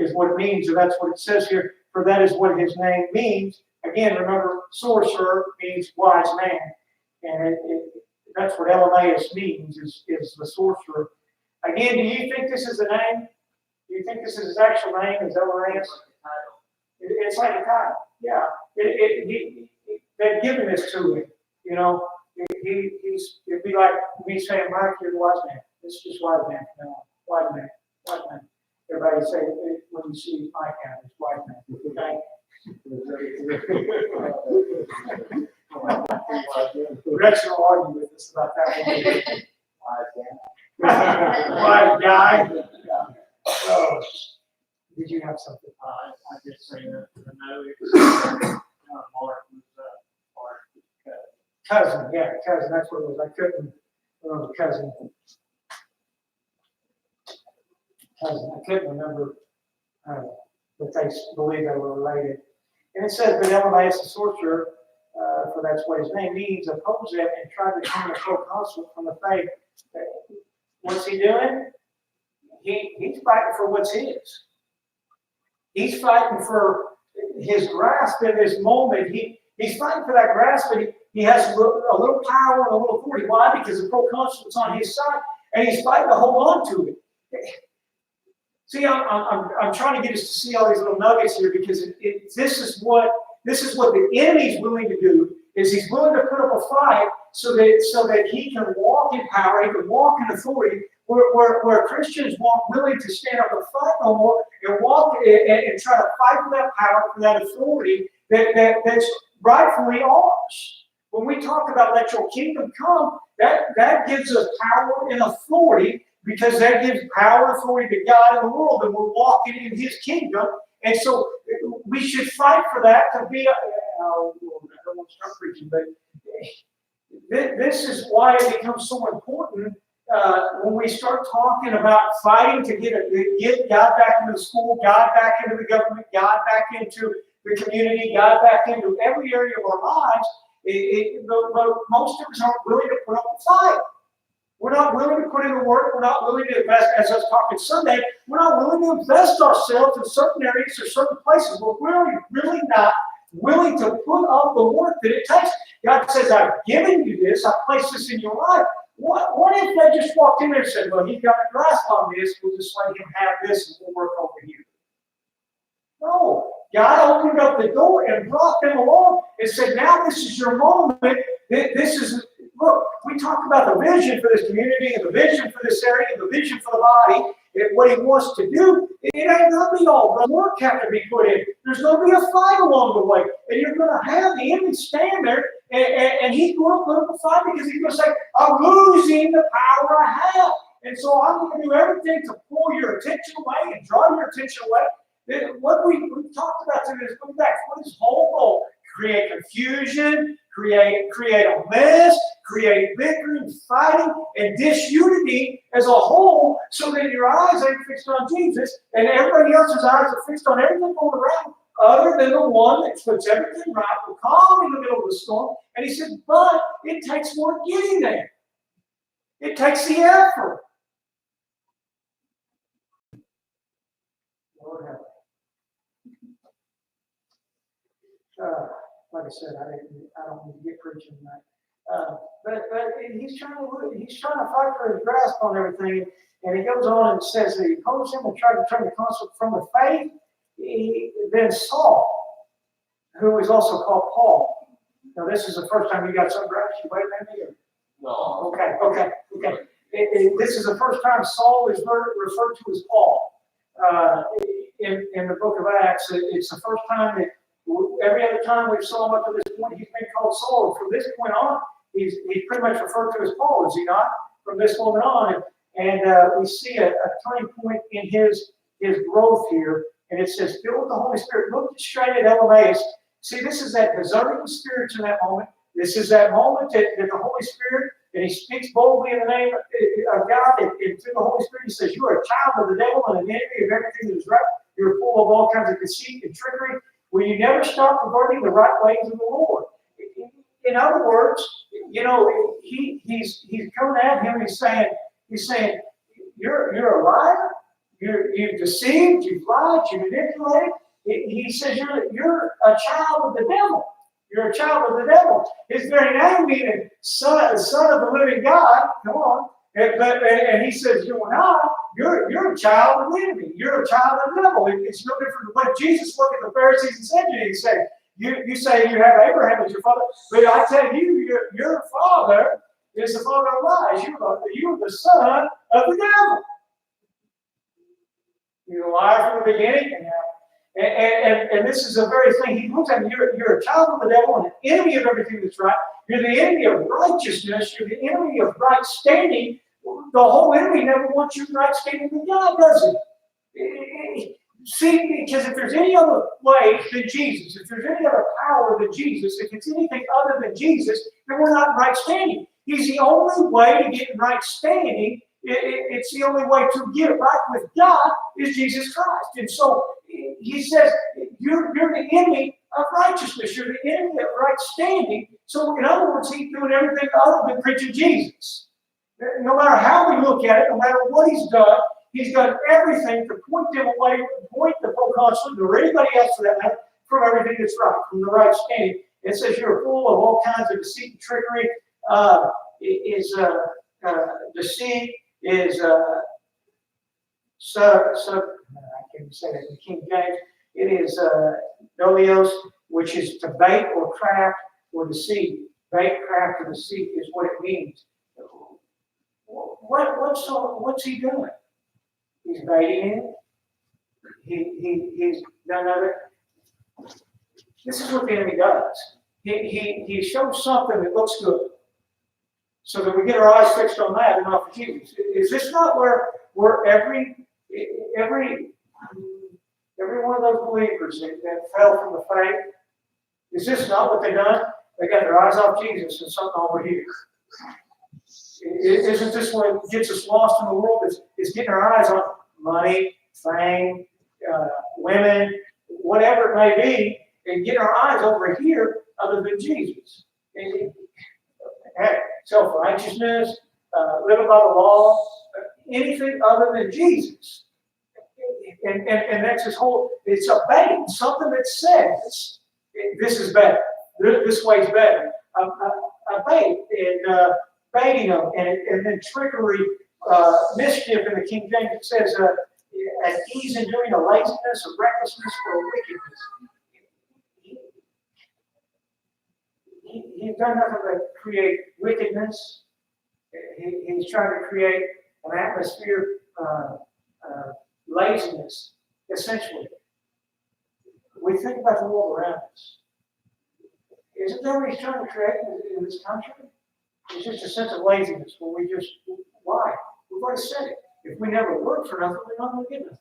Speaker 1: is what it means, and that's what it says here, for that is what his name means. Again, remember, sorcerer means wise man, and that's what Elemaeus means, is the sorcerer. Again, do you think this is the name? Do you think this is his actual name, is Elemaeus? It's like a title, yeah. They've given this to him, it'd be like me saying, Mike, you're the wise man. It's just wise man. No, wise man, wise man. Everybody say, when you see Mike out, it's wise man. Okay? Rex will argue with us about that one. Wise guy. So, did you have something?
Speaker 2: I just say that the note, Mark was
Speaker 1: Cousin, yeah, cousin, that's what it was. I couldn't remember cousin. I couldn't remember that they believe they were related. And it says, but Elemaeus, the sorcerer, for that's what his name means, opposed him and tried to turn the proconsul from the faith. What's he doing? He's fighting for what's his. He's fighting for his grasp in this moment. He's fighting for that grasp, but he has a little power and a little authority. Why? Because the proconsul is on his side, and he's fighting to hold on to it. See, I'm trying to get us to see all these little nuggets here, because this is what the enemy's willing to do. Is he's willing to put up a fight so that he can walk in power, he can walk in authority, where Christians weren't willing to stand up and fight no more and walk and try to fight for that power, for that authority that's rightfully ours. When we talk about let your kingdom come, that gives us power and authority, because that gives power and authority to God in the world, and we're walking in His kingdom. And so we should fight for that to be. I don't want to start preaching, but this is why it becomes so important when we start talking about fighting to get God back into the school, God back into the government, God back into the community, God back into every area of our lives. But most of us aren't willing to put up a fight. We're not willing to put in the work. We're not willing to invest, as I was talking Sunday, we're not willing to invest ourselves in certain areas or certain places. We're really not willing to put up the work that it takes. God says, I've given you this. I've placed this in your life. What if they just walked in there and said, well, he's got a grasp on this. We'll just let him have this and we'll work over here. No. God opened up the door and brought them along and said, now this is your moment. This is, look, we we talk about the vision for this community and the vision for this area and the vision for the body, and what he wants to do, it ain't gonna be all the work have to be put in. There's gonna be a fight along the way, and you're gonna have the enemy stand there, and he's gonna put up a fight because he's gonna say, I'm losing the power I have. And so I'm gonna do everything to pull your attention away and draw your attention away. What we've talked about today is going back. What is his whole goal? Create confusion, create a mess, create bickering, fighting, and disunity as a whole, so that your eyes ain't fixed on Jesus, and everybody else's eyes are fixed on everything going around, other than the one that puts everything right, will calm in the middle of the storm. And he said, but it takes more getting there. It takes the effort. Lord help me. Like I said, I don't need to get preaching tonight. But he's trying to fight for his grasp on everything, and he goes on and says that he opposed him and tried to turn the counsel from the faith. Then Saul, who is also called Paul. Now this is the first time you got something right. You wait a minute.
Speaker 4: No.
Speaker 1: Okay. This is the first time Saul is referred to as Paul in the book of Acts. It's the first time that. Every other time we've saw him up to this point, he's been called Saul. From this point on, he's pretty much referred to as Paul, is he not? From this moment on, and we see a turning point in his growth here, and it says, filled with the Holy Spirit, looked straight at Ananias. See, this is that discerning of spirits in that moment. This is that moment that the Holy Spirit, and he speaks boldly in the name of God, and through the Holy Spirit, he says, you are a child of the devil and an enemy of everything that is right. You're full of all kinds of deceit and trickery. Will you never stop perverting the right ways of the Lord? In other words, he's coming at him. He's saying, you're a liar. You've deceived. You've lied. You manipulated. He says you're a child of the devil. You're a child of the devil. His very name meaning son of the living God. Come on. And he says, you're a child of the enemy. You're a child of the devil. It's no different than what Jesus looked at the Pharisees and said to you. He said, you say you have Abraham as your father, but I tell you, your father is the father of lies. You're the son of the devil. You're a liar from the beginning. And this is the very thing he looks at. You're a child of the devil and an enemy of everything that's right. You're the enemy of righteousness. You're the enemy of right standing. The whole enemy never wants you right standing with God, does it? See, because if there's any other way than Jesus, if there's any other power than Jesus, if it's anything other than Jesus, then we're not right standing. He's the only way to get right standing. It's the only way to get right with God is Jesus Christ. And so he says, you're the enemy of righteousness. You're the enemy of right standing. So in other words, he's doing everything other than preaching Jesus. No matter how we look at it, no matter what he's done everything to point them away, point the proconsul or anybody else for that matter, from everything that's right, from the right standing. It says you're full of all kinds of deceit and trickery. Deceit is I can't say that in King James. It is dolios, which is to bait or craft or deceit. Bait, craft, or deceit is what it means. What's he doing? He's baiting it. He's done other. This is what the enemy does. He shows something that looks good, so that we get our eyes fixed on that and not for Jesus. Is this not where every one of those believers that fell from the faith? Is this not what they've done? They got their eyes off Jesus and something over here. Isn't this what gets us lost in the world? Is getting our eyes on money, fame, women, whatever it may be, and getting our eyes over here other than Jesus. Self-righteousness, living by the law, anything other than Jesus. And that's his whole, it's a bait, something that says, this is better, this way's better. A bait, and baiting them, and then trickery, mischief in the King James, it says, at ease in doing a laziness, a recklessness, or a wickedness. He's done nothing but create wickedness, He's trying to create an atmosphere laziness, essentially. We think about the world around us. Isn't that what he's trying to create in this country? It's just a sense of laziness where we just, why? We've already said it. If we never work for nothing, we're not going to get nothing.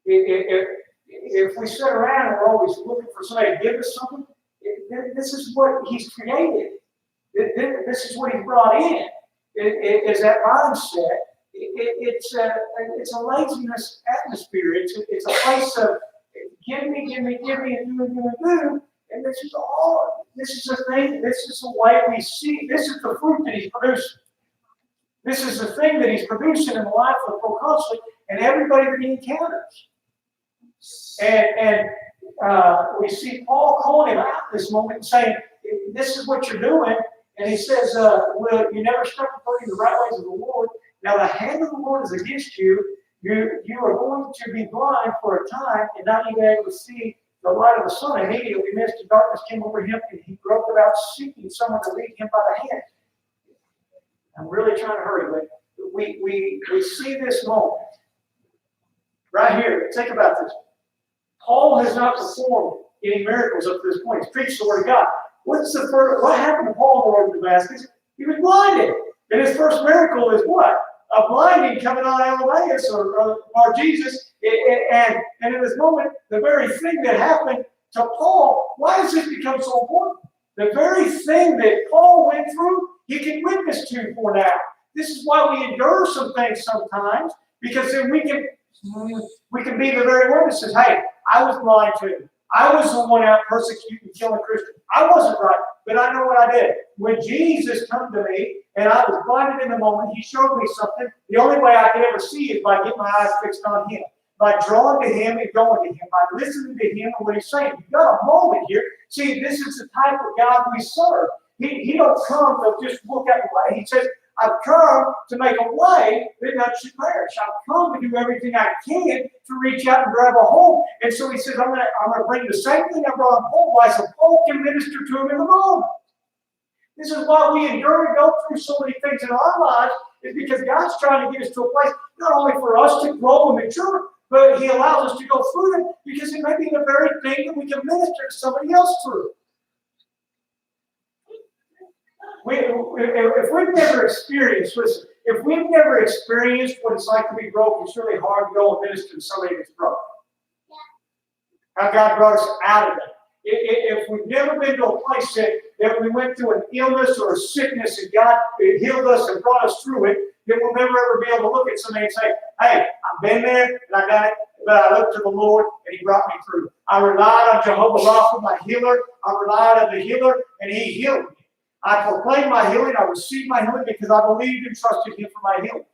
Speaker 1: If we sit around and we're always looking for somebody to give us something, this is what he's created. This is what he brought in. Is that mindset. It's a laziness atmosphere. It's a place of give me, and do. And this is all. This is the thing. This is the way we see. This is the fruit that he's producing. This is the thing that he's producing in the life of the proconsul and everybody that he encounters. And we see Paul calling him out this moment and saying, "This is what you're doing." And he says, "Well, you never step according to the right ways of the Lord. Now the hand of the Lord is against you. You are going to be blind for a time and not even able to see the light of the sun." Immediately, mist and darkness came over him, and he groped about seeking someone to lead him by the hand. I'm really trying to hurry, but we see this moment right here. Think about this. Paul has not performed any miracles up to this point. He's preached the word of God. What happened to Paul on the road to Damascus? He was blinded. And his first miracle is what? A blinding coming on Ananias or Jesus. And in this moment, the very thing that happened to Paul, why does this become so important? The very thing that Paul went through, he can witness to for now. This is why we endure some things sometimes, because then we can be the very one that says, "Hey, I was blind too. I was the one out persecuting, killing Christians. I wasn't right, but I know what I did. When Jesus came to me and I was blinded in the moment, he showed me something. The only way I could ever see is by getting my eyes fixed on him, by drawing to him and going to him, by listening to him and what he's saying." You've got a moment here. See, this is the type of God we serve. He don't come to just look at the way. He says, "I've come to make a way that none should perish. I've come to do everything I can to reach out and grab a hold." And so he says, I'm gonna bring the same thing I brought Paul, so Paul can minister to him in the moment. This is why we endure and go through so many things in our lives, is because God's trying to get us to a place, not only for us to grow and mature, but he allows us to go through it because it may be the very thing that we can minister to somebody else through. If we've never experienced, listen, if we've never experienced what it's like to be broke, it's really hard to go and minister to somebody that's broke. How God brought us out of it. If we've never been to a place that we went through an illness or a sickness and God healed us and brought us through it, then we'll never ever be able to look at somebody and say, "Hey, I've been there and I got it, but I looked to the Lord and he brought me through. I relied on Jehovah Rapha, my healer. I relied on the healer and he healed me. I proclaimed my healing. I received my healing because I believed and trusted him for my healing."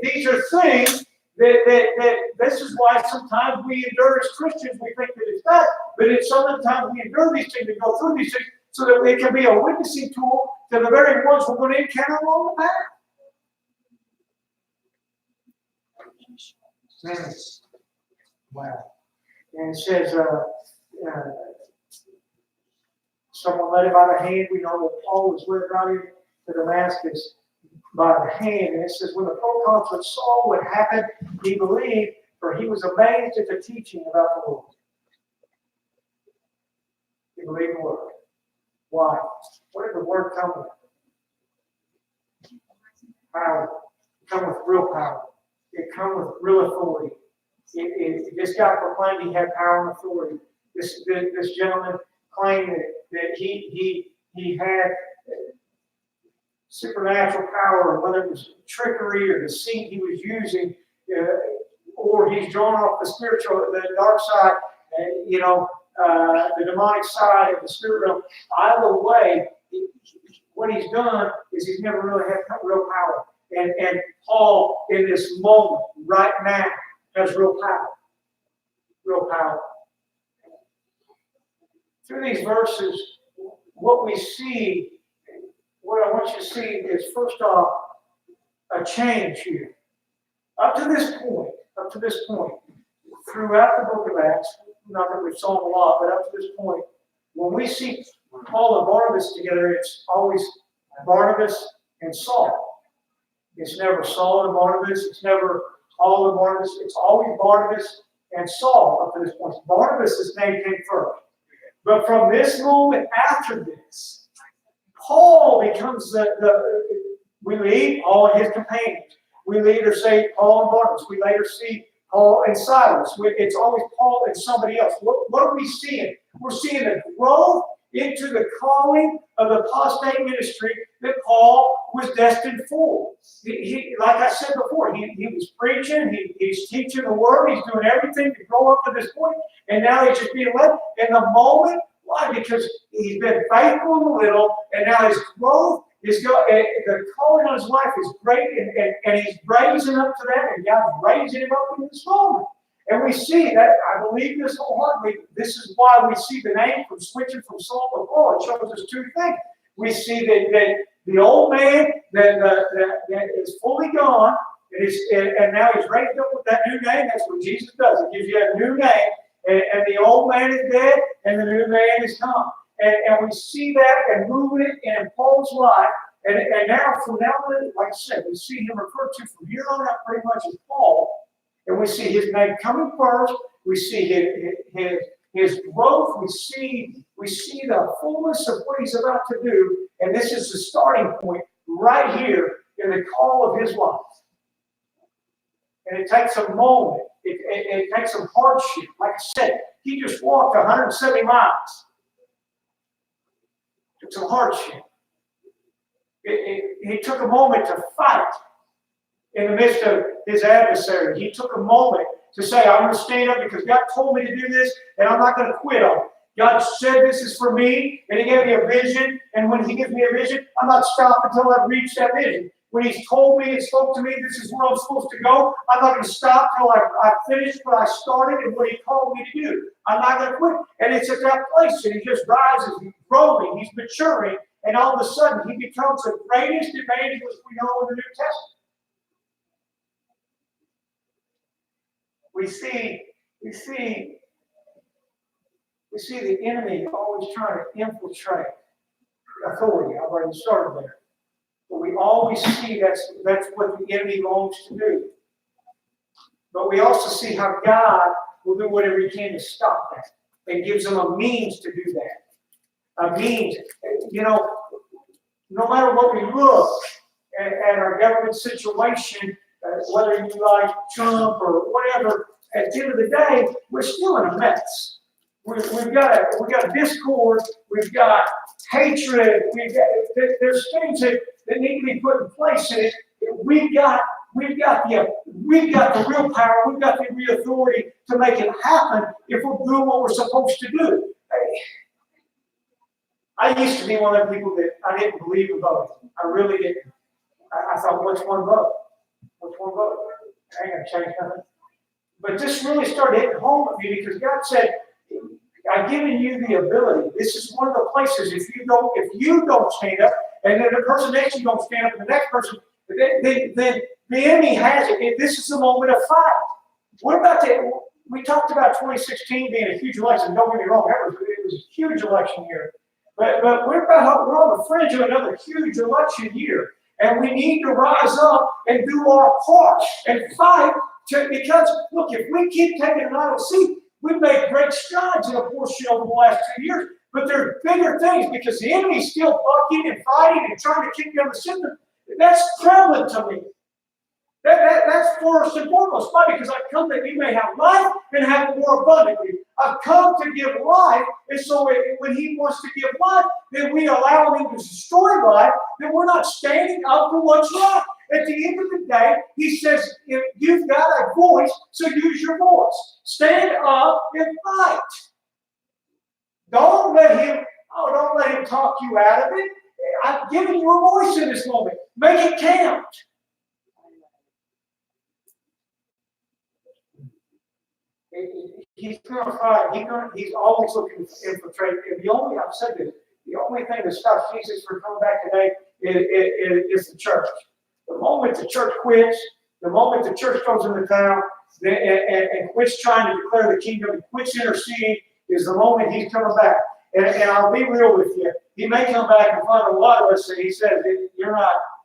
Speaker 1: These are things that this is why sometimes we endure as Christians. We think that it's bad, but it's sometimes we endure these things and go through these things so that it can be a witnessing tool to the very ones we're going to encounter along the path. Wow. And it says, someone led him by the hand. We know that Paul was led right into Damascus by the hand. And it says, when the proconsul saw what happened, he believed, for he was amazed at the teaching about the Lord. He believed the word. Why? What did the word come with? Power. It come with real power. It come with real authority. This guy proclaimed he had power and authority. This gentleman claimed that he had supernatural power, whether it was trickery or deceit he was using, or he's drawn off the dark side, the demonic side of the spirit realm. Either way, what he's done is he's never really had real power. And Paul, in this moment, right now, has real power. Real power. Through these verses, what we see, what I want you to see is, first off, a change here. Up to this point, throughout the book of Acts, not that we've saw them a lot, but up to this point, when we see Paul and Barnabas together, it's always Barnabas and Saul. It's never Saul and Barnabas. It's never Paul and Barnabas. It's always Barnabas and Saul up to this point. Barnabas' name came first. But from this moment after this, Paul becomes we read Paul and his companions. We later say Paul and Barnabas. We later see Paul and Silas. It's always Paul and somebody else. What are we seeing? We're seeing a growth into the calling of the apostate ministry that Paul was destined for. Like I said before, he was preaching, he's teaching the word, he's doing everything to grow up to this point, and now he's just being led. In the moment, why? Because he's been faithful in the little, and now his growth is the calling on his life is great, and he's raising up to that, and God's raising him up in this moment. And we see that, I believe this wholeheartedly, this is why we see the name from switching from Saul to Paul. It shows us two things. We see that the old man that is fully gone, and now he's raised up with that new name. That's what Jesus does. He gives you a new name, and the old man is dead, and the new man is come. And we see that and moving it in Paul's life. And now, from now on, like I said, we see him referred to from here on out pretty much as Paul. And we see his name coming first. We see his growth. We see the fullness of what he's about to do. And this is the starting point right here in the call of his life. And it takes a moment. It takes some hardship. Like I said, he just walked 170 miles. It's a hardship. He took a moment to fight in the midst of his adversary. He took a moment to say, I'm going to stand up because God told me to do this, and I'm not going to quit on it. God said this is for me, and he gave me a vision, and when he gives me a vision, I'm not stopping until I've reached that vision. When he's told me and spoke to me, this is where I'm supposed to go, I'm not going to stop until I finish what I started and what he called me to do. I'm not going to quit. And it's at that place that he just rises, he's growing, he's maturing, and all of a sudden he becomes the greatest evangelist we know in the New Testament. We see the enemy always trying to infiltrate authority. I've already started there. But we always see that's what the enemy longs to do. But we also see how God will do whatever he can to stop that and gives him a means to do that. A means. You know, no matter what we look at our government situation, whether you like Trump or whatever, at the end of the day, we're still in a mess. We've got discord, we've got hatred, there's things that need to be put in place in it. We've got the real power, we've got the real authority to make it happen if we're doing what we're supposed to do. I used to be one of the people that I didn't believe in voting. I really didn't. I thought, what's one vote? What's one vote? I ain't gonna change nothing. But this really started hitting home with me because God said, I've given you the ability. This is one of the places, if you don't stand up, and then the person next to you don't stand up, and the next person, then the enemy has it. This is the moment of fight. We talked about 2016 being a huge election. Don't get me wrong, it was a huge election year. But we're on the fringe of another huge election year. And we need to rise up and do our part and fight because, look, if we keep taking an idle seat, we've made great strides in a portion over the last 2 years. But there are bigger things because the enemy's still bucking and fighting and trying to kick down the system. That's prevalent to me. That's first and foremost. Why? Because I've come that you may have life and have it more abundantly. I've come to give life, and so when he wants to give life, then we allow him to destroy life, then we're not standing up for what's right. At the end of the day, he says, if you've got a voice, so use your voice. Stand up and fight. Don't let him talk you out of it. I've given you a voice in this moment. Make it count. He's going to fight. He's always looking to infiltrate. And I've said this, the only thing that stops Jesus from coming back today is the church. The moment the church quits, the moment the church goes into town and quits trying to declare the kingdom and quits interceding, is the moment he's coming back. And I'll be real with you. He may come back and find a lot of us, and he says, you're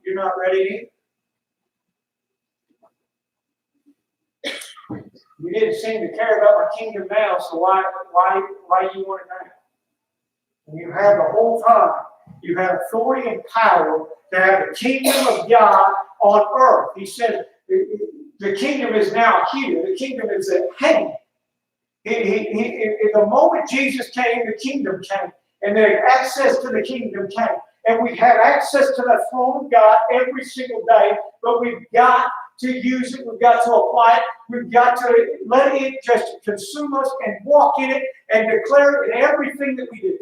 Speaker 1: You're not ready either. You didn't seem to care about my kingdom now, so why you want it now? And you have the whole time. You have authority and power to have the kingdom of God on earth. He said the kingdom is now here. The kingdom is at hand. The moment Jesus came, the kingdom came. And the access to the kingdom came. And we have access to the throne of God every single day, but we've got to use it. We've got to apply it. We've got to let it just consume us and walk in it and declare it in everything that we do.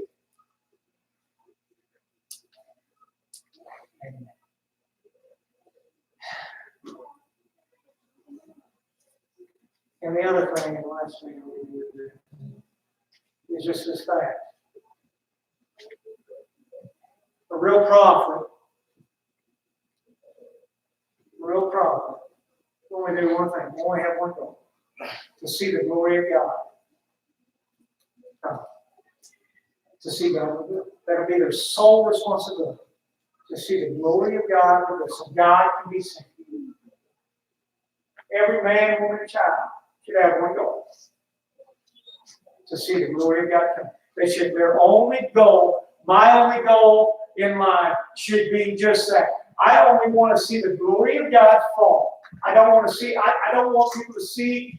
Speaker 1: Amen. And the other thing, and the last thing we do is just this fact. A real prophet, only do one thing, only have one goal, to see the glory of God. To see God revealed. That'll be their sole responsibility. To see the glory of God revealed, so God can be seen. Every man, woman, and child should have one goal. To see the glory of God come. Their only goal, my only goal in life should be just that. I only want to see the glory of God fall. I don't want people to see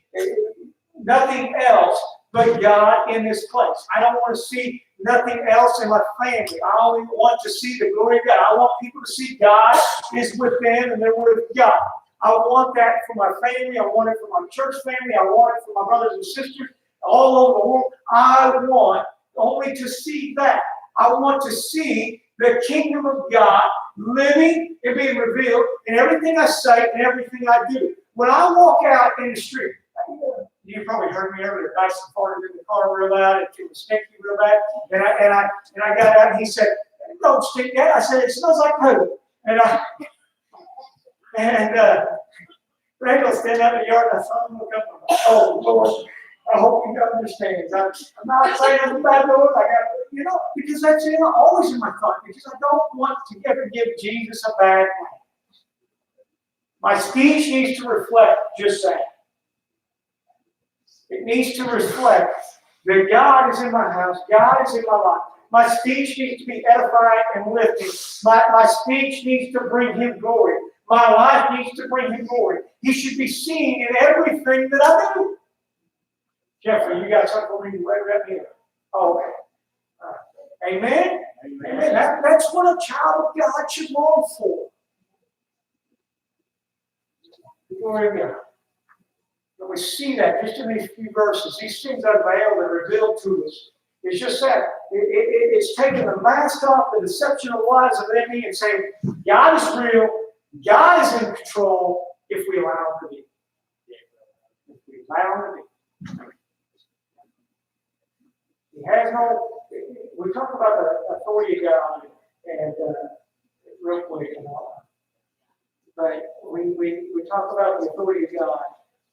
Speaker 1: nothing else but God in this place. I don't want to see nothing else in my family. I only want to see the glory of God. I want people to see God is with them and they're with God. I want that for my family. I want it for my church family. I want it for my brothers and sisters all over the world. I want only to see that. I want to see the kingdom of God living and being revealed in everything I say and everything I do. When I walk out in the street, you probably heard me earlier. Dyson farted in the car real loud. It was stinky real bad. And I got out and he said, "Don't stink that." I said, "It smells like poop." And Randall standing out in the yard and I saw him look up and I'm like, "Oh Lord, I hope he understands." I'm not saying I'm a bad Lord. I got, because that's always in my thought. Because I don't want to ever give Jesus a bad name. My speech needs to reflect just that. It needs to reflect that God is in my house. God is in my life. My speech needs to be edifying and lifting. My speech needs to bring Him glory. My life needs to bring Him glory. He should be seen in everything that I do. Jeffrey, you got something for me right here? Oh, okay. Amen? Amen. That's what a child of God should long for. Glory to God. But we see that just in these few verses. These things unveiled and revealed to us. It's just that. It's taking the mask off the deception of lies of the enemy and saying, God is real. God is in control if we allow Him to be. If we allow Him to be. He has no. We talk about the authority of God and real quick and all. But we talk about the authority of God.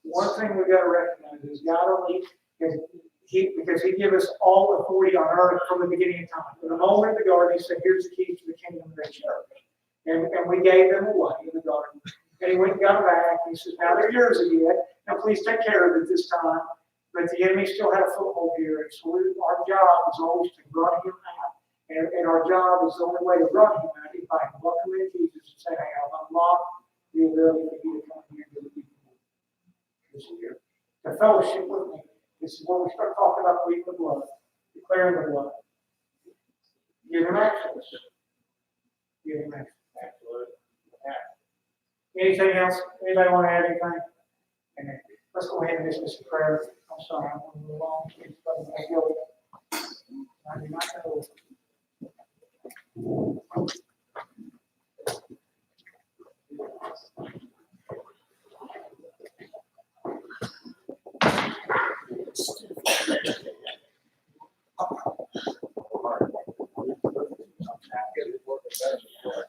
Speaker 1: One thing we've got to recognize is God only because He gave us all authority on earth from the beginning of time. From the moment of the garden, He said, "Here's the keys to the kingdom of the church." And we gave them away in the garden. And He went and got them back. And He says, "Now they're yours again. Now please take care of it this time." But the enemy still had a foothold here. And so our job is always to run him out. And our job is the only way to run him out is by welcoming Jesus and saying, "Hey, I'll unlock the ability for you to come here and do the people this year." The fellowship with me. This is when we start talking about pleading the blood, declaring the blood. Give Him access. Give Him access. Absolutely. Anything else? Anybody want to add anything? Amen. Let's go ahead and dismiss the prayer. I'm sorry, I'm going to move on. I do not know.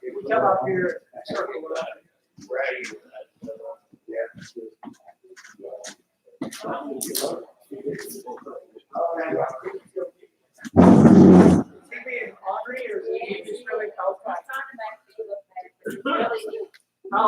Speaker 1: We come up here, circle around. Right. Yeah.